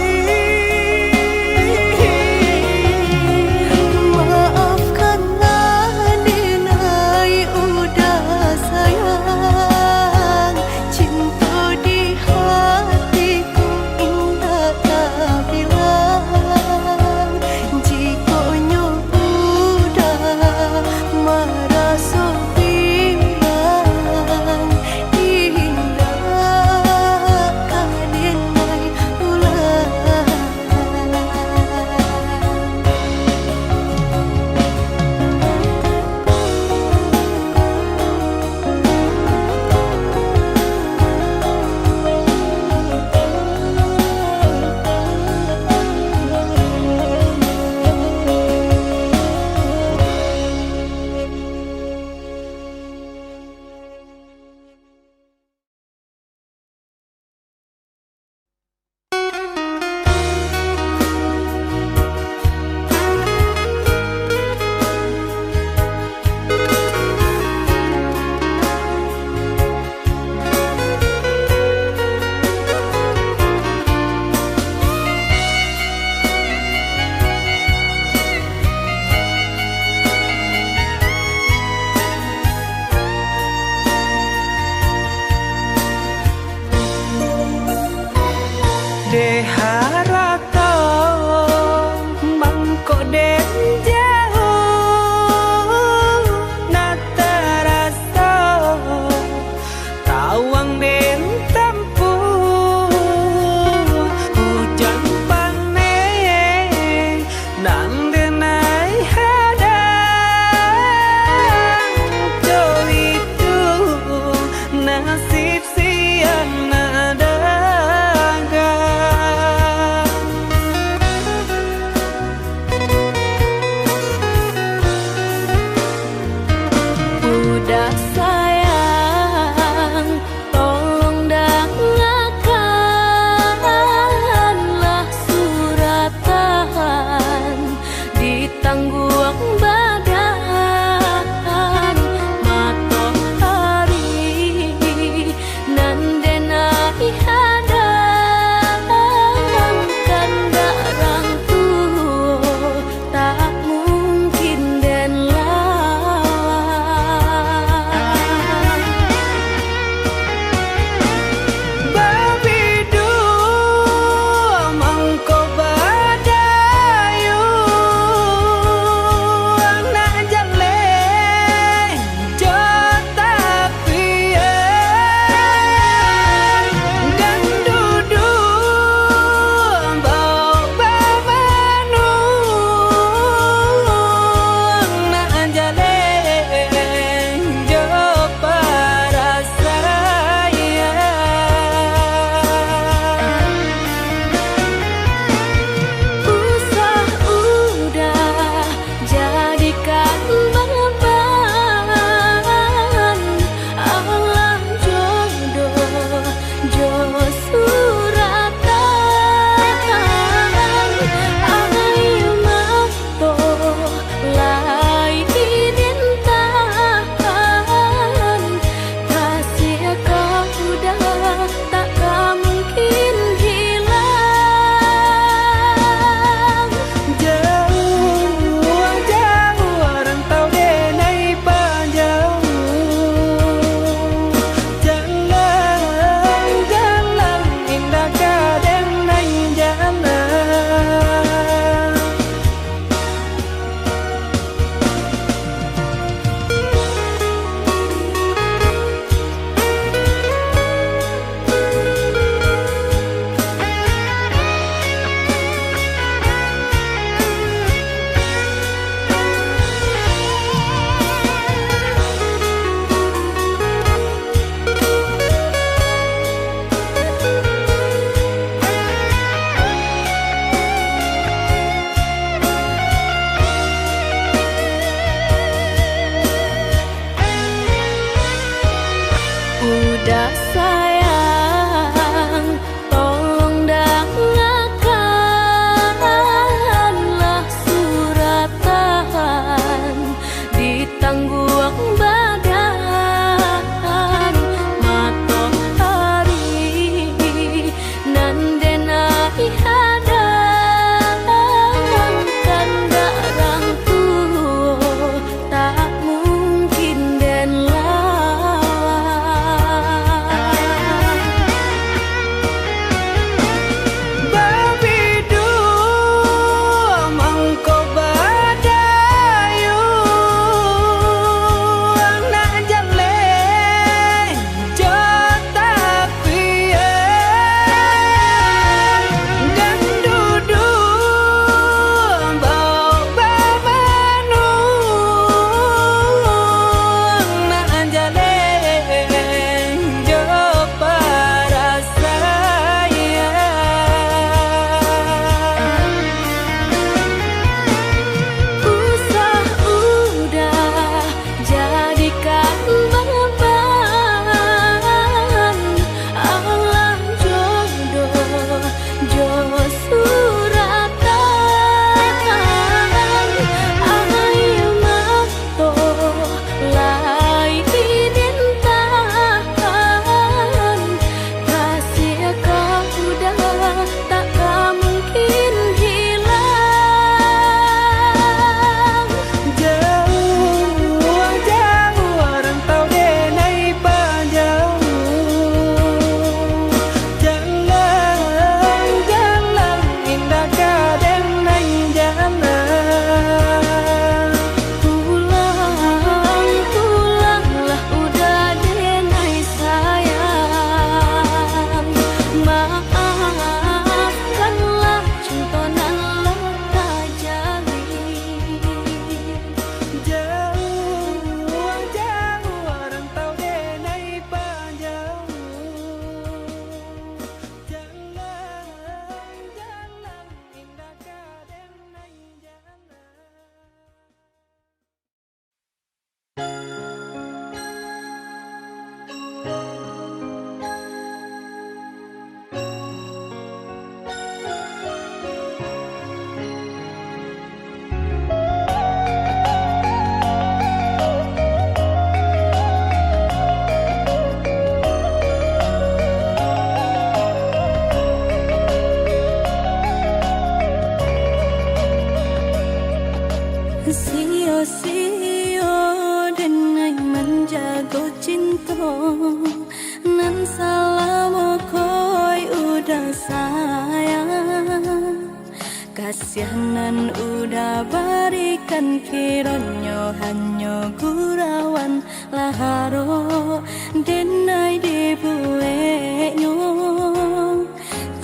Tianan udah barikan kironyo hanyo gurawan laharo denai dibuenyo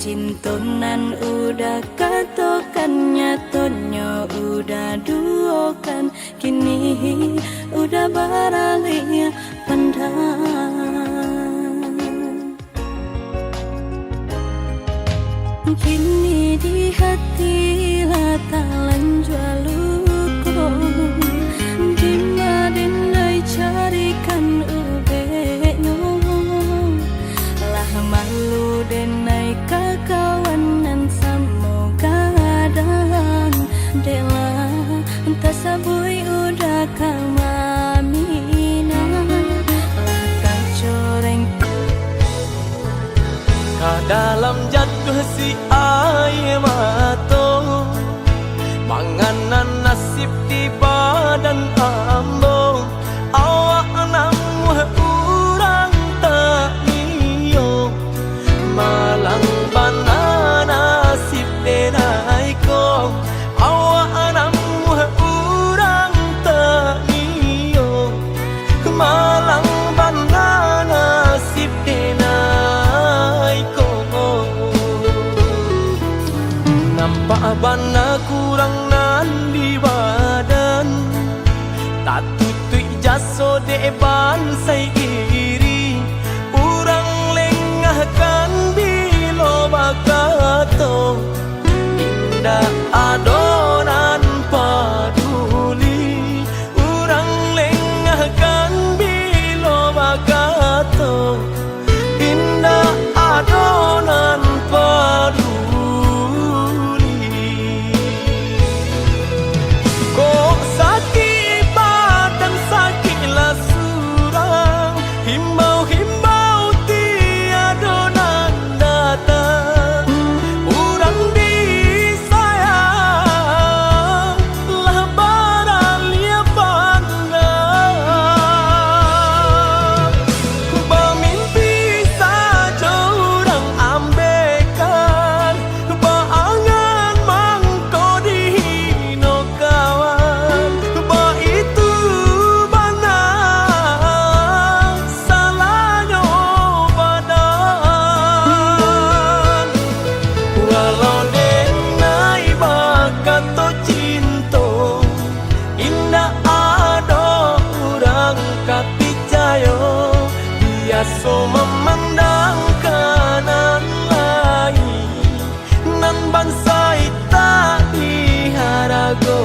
cintonan udah katokan nyatonyo udah duokan kini udah baralih pandang kini di hati latalan jualuko di madinai carikan ubenyo lah malu denai kakawanan samoga dan dela entah sabui udah kamamina lah kacoreng dalam jatuh si air mato manganan nasib di badan ambo awak namu urang tak iyo malang bana nasib denai ko awak namu urang tak iyo malang bana nasib denai ko nampak bana kurang nan di badan tak tutui jaso de ban sai iri urang lengahkan bilo bakato indah adonan paduli urang lengahkan bilo bakato indah adonan paduli so memandang kanan lain nan bansai tak diharagoi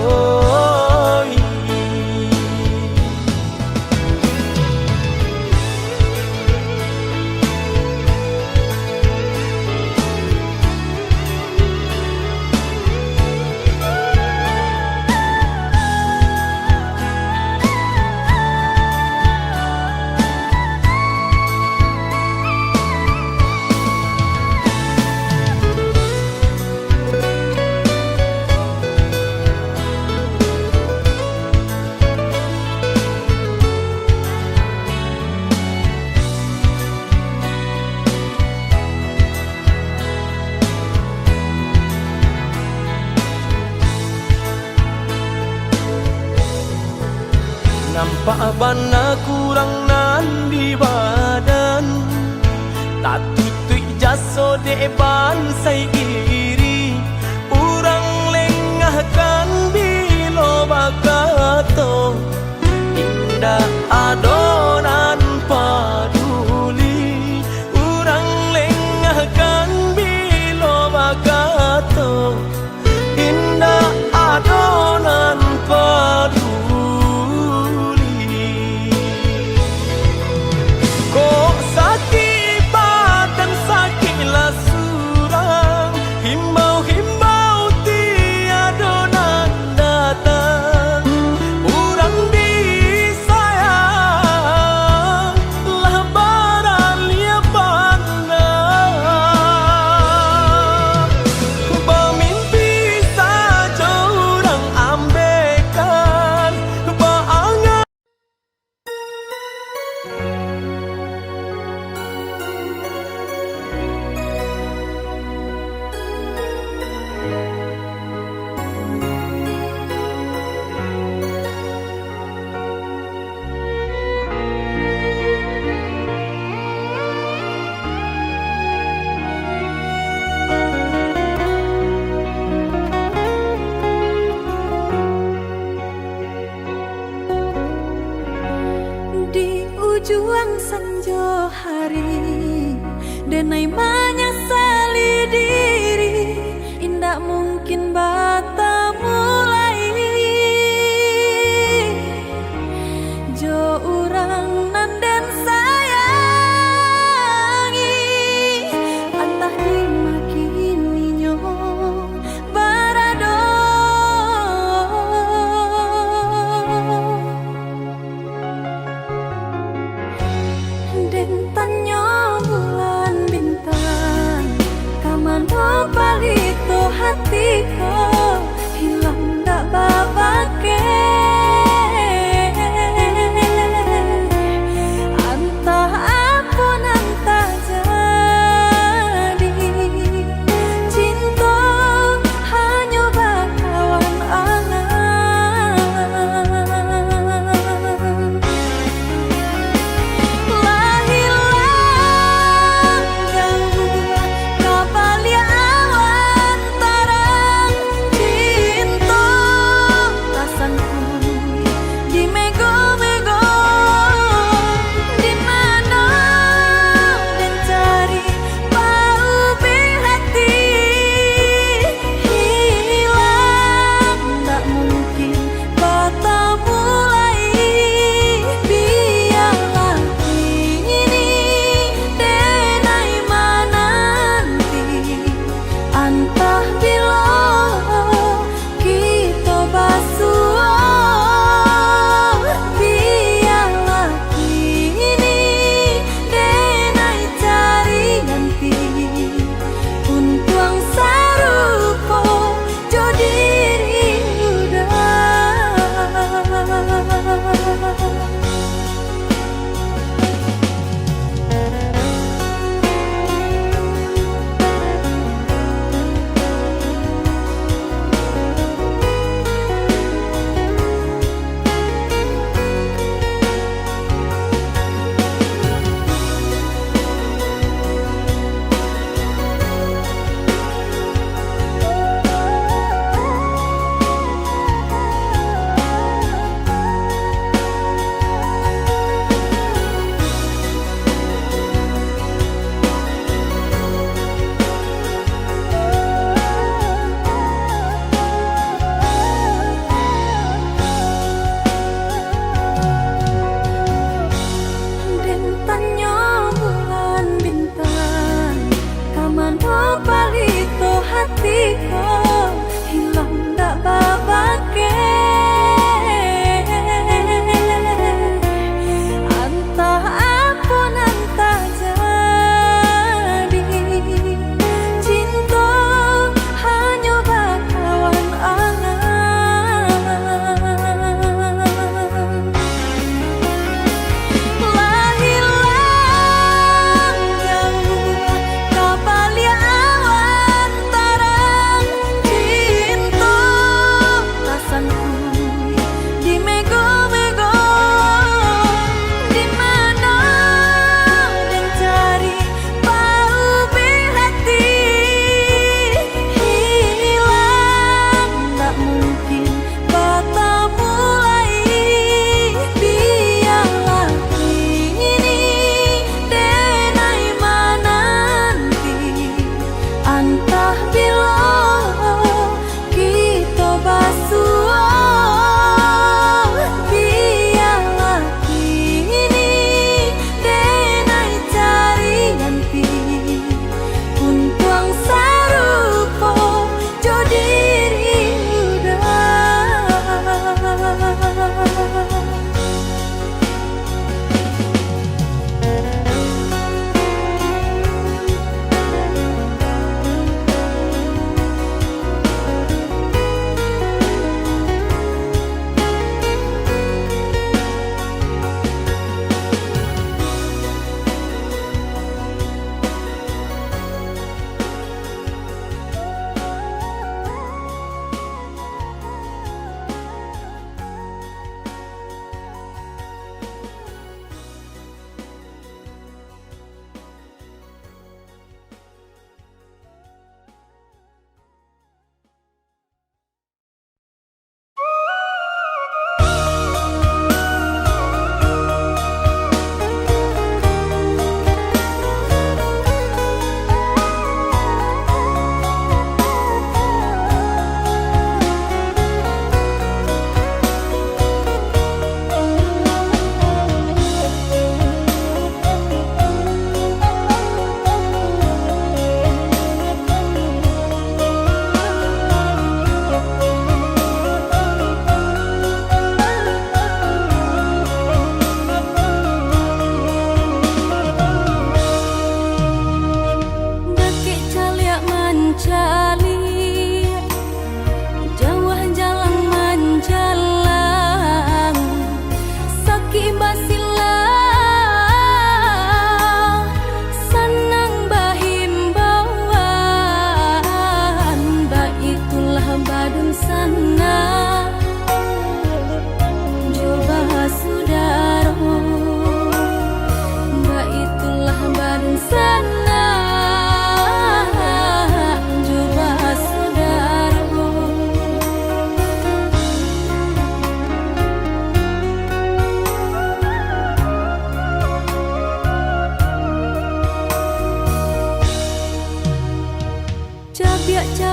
nampak bana kurang nan di badan tak tutui jaso de ban sai iri urang lengahkan bilo bakato indah adonan paduli urang lengahkan bilo bakato indah adonan paduli juang sanjo hari, denai menyesali diri, indak mungkin bata mulai. Jo urang nanden sayangi, antah dimakini nyo barado. Den tanyo bulan bintang, kamano palito hatiku, hilang dak babake.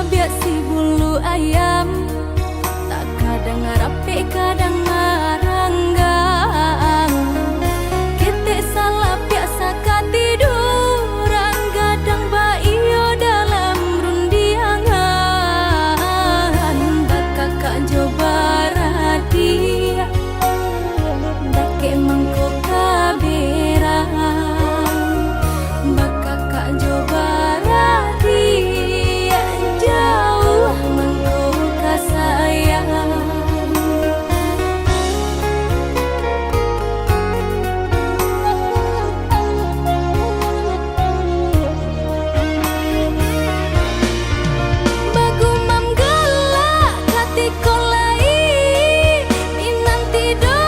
cabiak si bulu ayam, tak kadang rapi kadang maranggang. Kita salah biasa katiduran, gadang baio dalam rundiangan. Bakakak coba radia, dake mangkok kaberang. Bakakak coba radia, jauh mangkok kasayang. Bagumam galak hati kolai, minanti do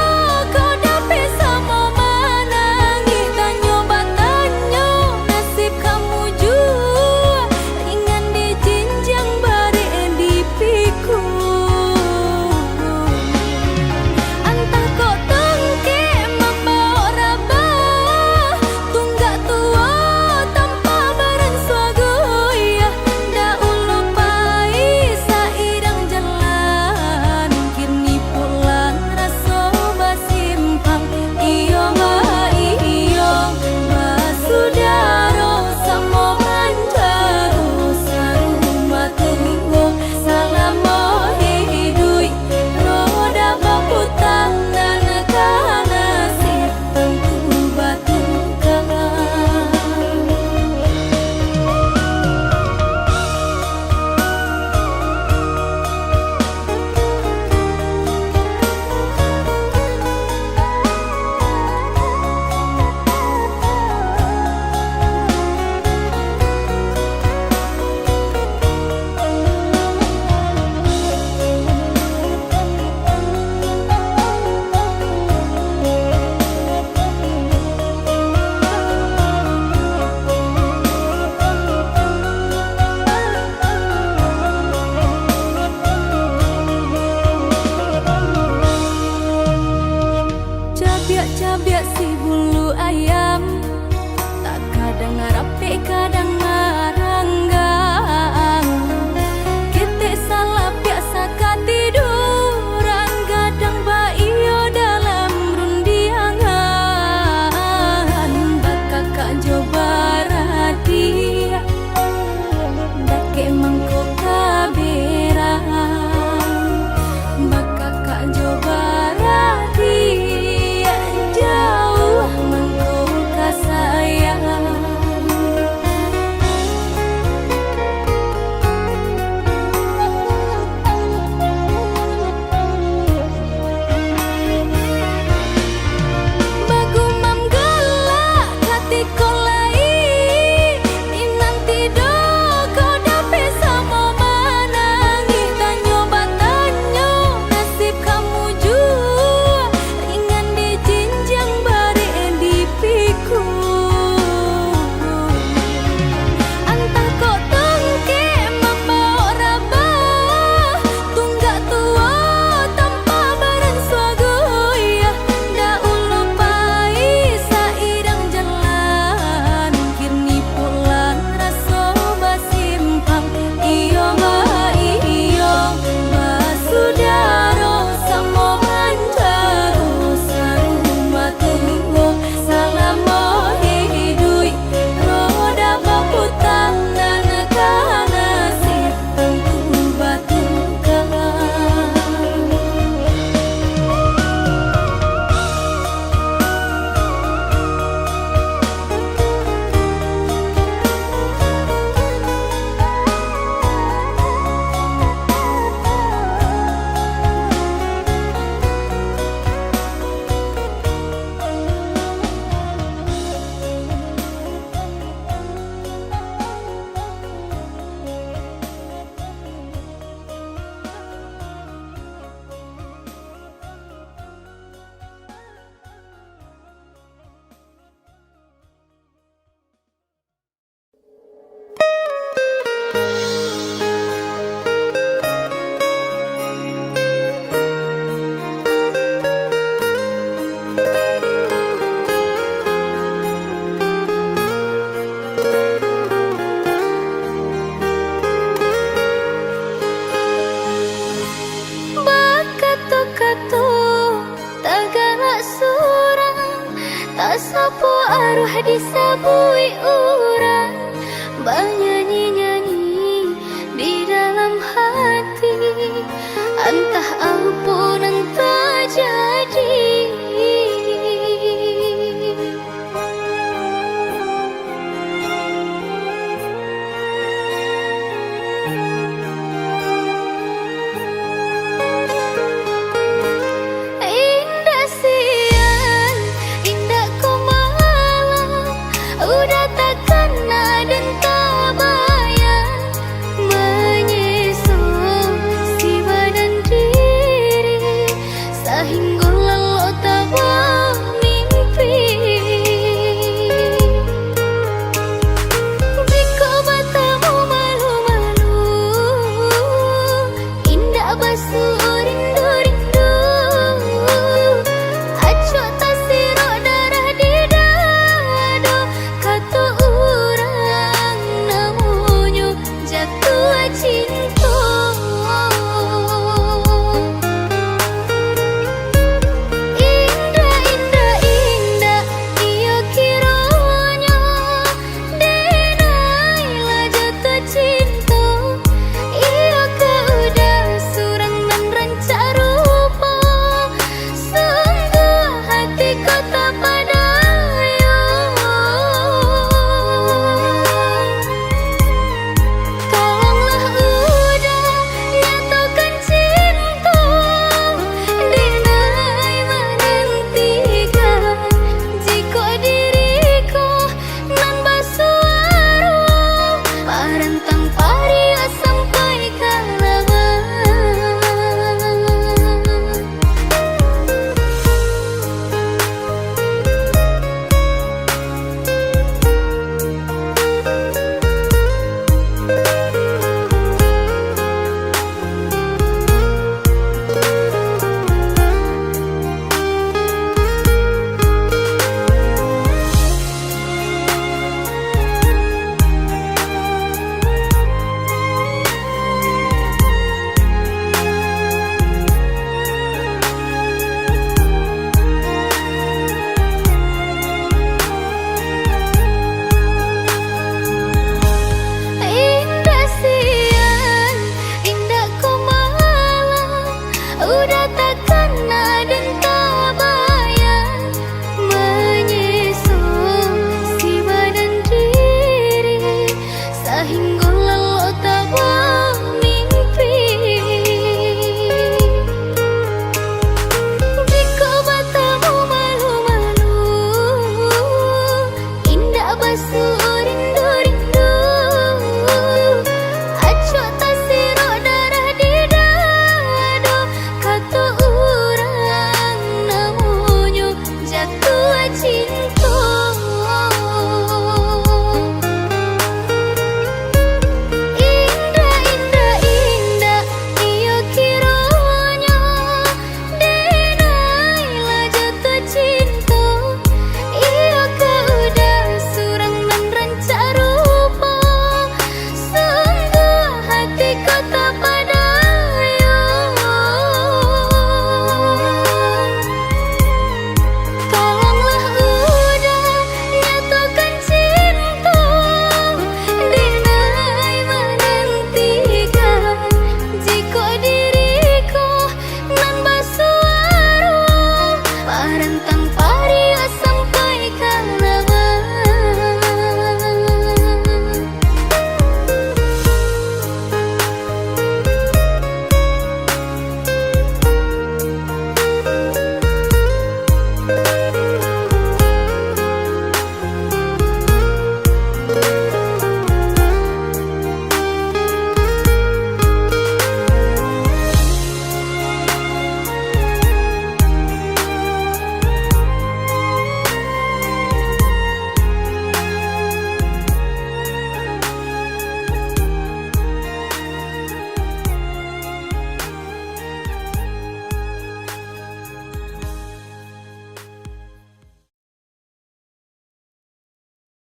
kau dapat sama manangi. Tanyo batanyo nasib kamu jua, ringan di jinjang bare di piku. Antah kau tengke membawa rabah, tunggak tua tanpa barang suagoya. Da ulu pai sairang jalan, kirni pulang raso basimpang. Iyo basudaro samo manjaro saruma tuwo. Salamo hidui roda baputang dan kana tentu batu kalah. Cabiak si bulu ayam, tak kadang rapi kadang maranggang. Kita salah biasa katiduran, gadang baio dalam rundiangan. Bakakak coba radia, dake mangkok kaberang. Bakakak coba radia, jauh mangkok kasayang. Tak sopo aruh disabui